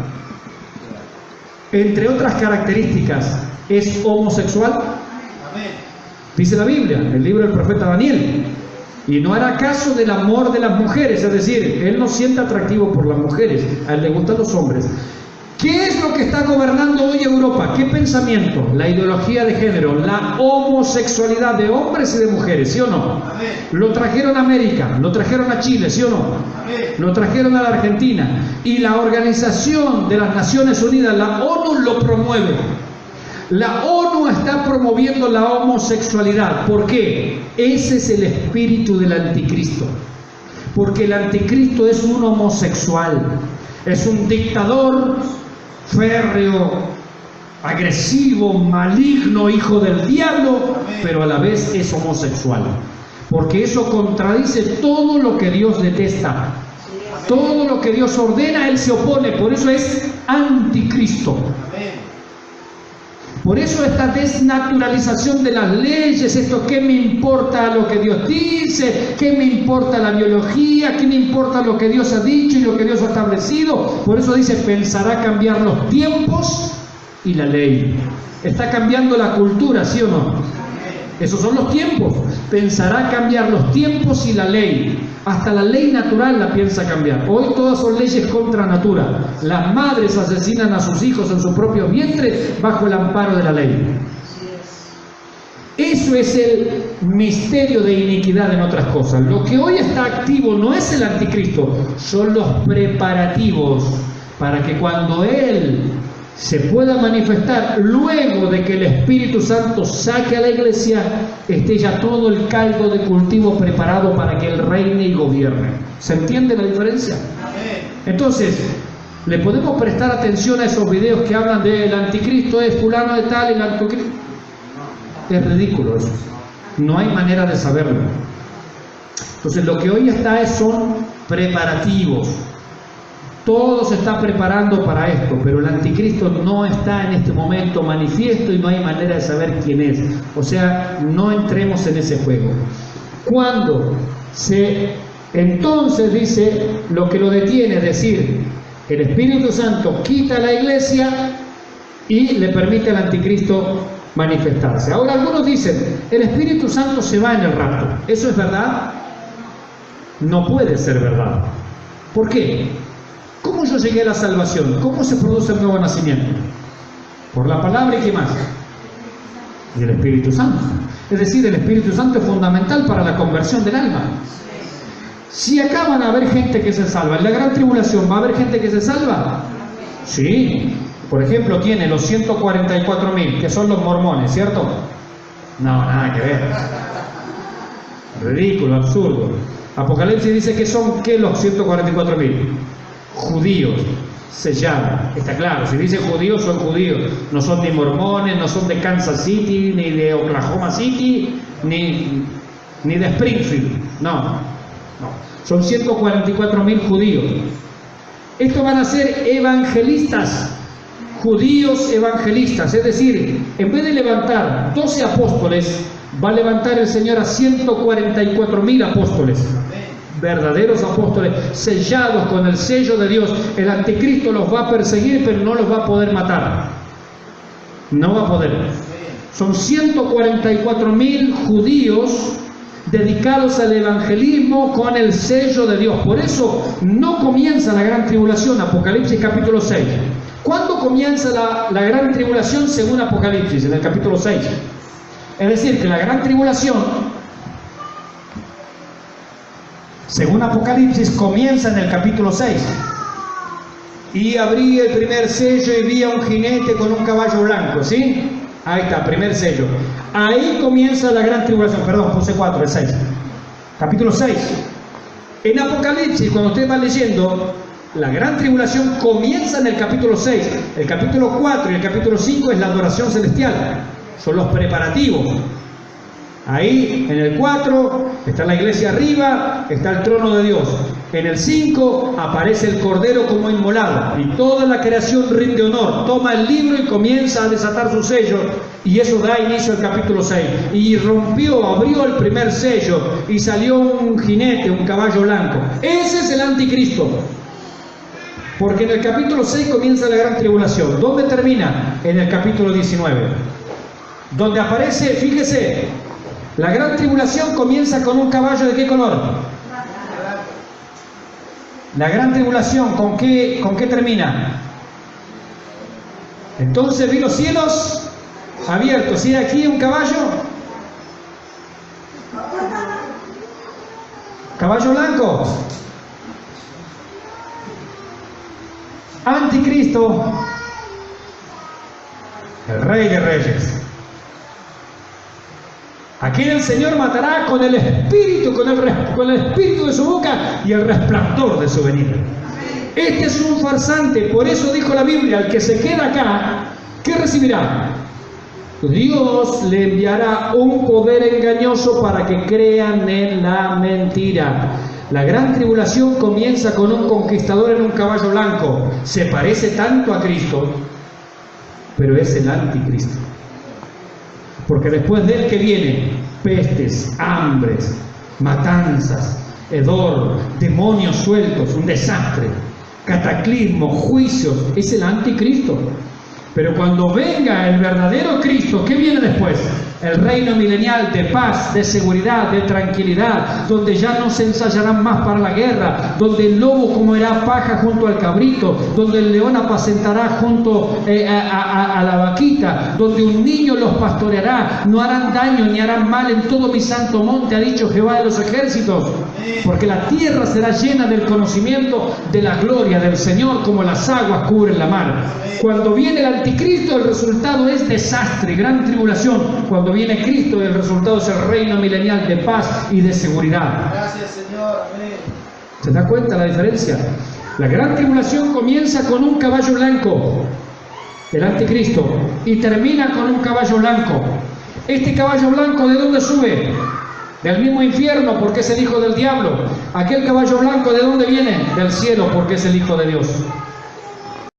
entre otras características, es homosexual? Dice la Biblia, el libro del profeta Daniel. Y no hará caso del amor de las mujeres, es decir, él no siente atractivo por las mujeres, a él le gustan los hombres. ¿Qué es lo que está gobernando hoy Europa? ¿Qué pensamiento? La ideología de género, la homosexualidad de hombres y de mujeres, ¿sí o no? Lo trajeron a América, lo trajeron a Chile, ¿sí o no? Lo trajeron a la Argentina. Y la Organización de las Naciones Unidas, la ONU, lo promueve. La ONU está promoviendo la homosexualidad. ¿Por qué? Ese es el espíritu del anticristo. Porque el anticristo es un homosexual, es un dictador férreo, agresivo, maligno, hijo del diablo, pero a la vez es homosexual. Porque eso contradice todo lo que Dios detesta. Todo lo que Dios ordena, él se opone. Por eso es anticristo. Por eso esta desnaturalización de las leyes, esto ¿qué me importa lo que Dios dice? ¿Qué me importa la biología? ¿Qué me importa lo que Dios ha dicho y lo que Dios ha establecido? Por eso dice, pensará cambiar los tiempos y la ley. Está cambiando la cultura, ¿sí o no? Esos son los tiempos. Pensará cambiar los tiempos y la ley. Hasta la ley natural la piensa cambiar. Hoy todas son leyes contra natura. Las madres asesinan a sus hijos en su propio vientre bajo el amparo de la ley. Eso es el misterio de iniquidad en otras cosas. Lo que hoy está activo no es el anticristo, son los preparativos para que cuando él se pueda manifestar, luego de que el Espíritu Santo saque a la iglesia, esté ya todo el caldo de cultivo preparado para que él reine y gobierne. ¿Se entiende la diferencia? Entonces, ¿le podemos prestar atención a esos videos que hablan del anticristo es fulano de tal, el anticristo? Es ridículo eso. No hay manera de saberlo. Entonces, lo que hoy está son preparativos. Todo se está preparando para esto, pero el anticristo no está en este momento manifiesto y no hay manera de saber quién es. O sea, no entremos en ese juego. Entonces dice, lo que lo detiene, es decir, el Espíritu Santo quita a la iglesia y le permite al anticristo manifestarse. Ahora algunos dicen, el Espíritu Santo se va en el rapto. ¿Eso es verdad? No puede ser verdad. ¿Por qué? ¿Cómo yo llegué a la salvación? ¿Cómo se produce el nuevo nacimiento? Por la palabra y ¿qué más? Y el Espíritu Santo. Es decir, el Espíritu Santo es fundamental para la conversión del alma. Si acá van a haber gente que se salva, en la gran tribulación va a haber gente que se salva. Sí. Por ejemplo, tiene los 144.000, que son los mormones, ¿cierto? No, nada que ver. Ridículo, absurdo. Apocalipsis dice que son, ¿qué los 144.000? Judíos, sellados. Está claro, si dice judíos, son judíos. No son ni mormones, no son de Kansas City, ni de Oklahoma City, ni de Springfield. No. Son 144.000 judíos. Estos van a ser evangelistas, judíos evangelistas. Es decir, en vez de levantar 12 apóstoles, va a levantar el Señor a 144.000 apóstoles, verdaderos apóstoles, sellados con el sello de Dios. El anticristo los va a perseguir, pero no los va a poder matar. No va a poder. Son 144.000 judíos dedicados al evangelismo con el sello de Dios. Por eso no comienza la gran tribulación, Apocalipsis capítulo 6. ¿Cuándo comienza la gran tribulación según Apocalipsis? En el capítulo 6. Es decir, que la gran tribulación, según Apocalipsis, comienza en el capítulo 6. Y abrí el primer sello y vi a un jinete con un caballo blanco, ¿sí? Ahí está, primer sello. Ahí comienza la gran tribulación. Perdón, puse 4, el 6. Capítulo 6. En Apocalipsis, cuando usted va leyendo, la gran tribulación comienza en el capítulo 6. El capítulo 4 y el capítulo 5 es la adoración celestial. Son los preparativos. Ahí, en el 4, está la iglesia arriba, está el trono de Dios. En el 5 aparece el Cordero como inmolado y toda la creación rinde honor. Toma el libro y comienza a desatar su sello, y eso da inicio al capítulo 6. Y abrió el primer sello y salió un jinete, un caballo blanco. Ese es el anticristo. Porque en el capítulo 6 comienza la gran tribulación. ¿Dónde termina? En el capítulo 19. Donde aparece, fíjese, la gran tribulación comienza con un caballo ¿de qué color? La gran tribulación, ¿con qué termina? Entonces vi los cielos abiertos. ¿Y aquí un caballo? ¿Caballo blanco? Anticristo, el Rey de Reyes. Aquí el Señor matará con el espíritu, con el espíritu de su boca y el resplandor de su venida. Este es un farsante, por eso dijo la Biblia, al que se queda acá, ¿qué recibirá? Dios le enviará un poder engañoso para que crean en la mentira. La gran tribulación comienza con un conquistador en un caballo blanco. Se parece tanto a Cristo, pero es el anticristo. Porque después de él que viene pestes, hambres, matanzas, hedor, demonios sueltos, un desastre, cataclismo, juicios, es el anticristo. Pero cuando venga el verdadero Cristo, ¿qué viene después? El reino milenial de paz, de seguridad, de tranquilidad, donde ya no se ensayarán más para la guerra, donde el lobo comerá paja junto al cabrito, donde el león apacentará junto a la vaquita, donde un niño los pastoreará, no harán daño ni harán mal en todo mi santo monte, ha dicho Jehová de los ejércitos, porque la tierra será llena del conocimiento de la gloria del Señor, como las aguas cubren la mar. Cuando viene el anticristo, el resultado es desastre, gran tribulación. Cuando viene Cristo, el resultado es el reino milenial de paz y de seguridad. Gracias, Señor. Amén. ¿Se da cuenta la diferencia? La gran tribulación comienza con un caballo blanco, el anticristo, y termina con un caballo blanco. Este caballo blanco, ¿de dónde sube? Del mismo infierno, porque es el hijo del diablo. Aquel caballo blanco, ¿de dónde viene? Del cielo, porque es el hijo de Dios.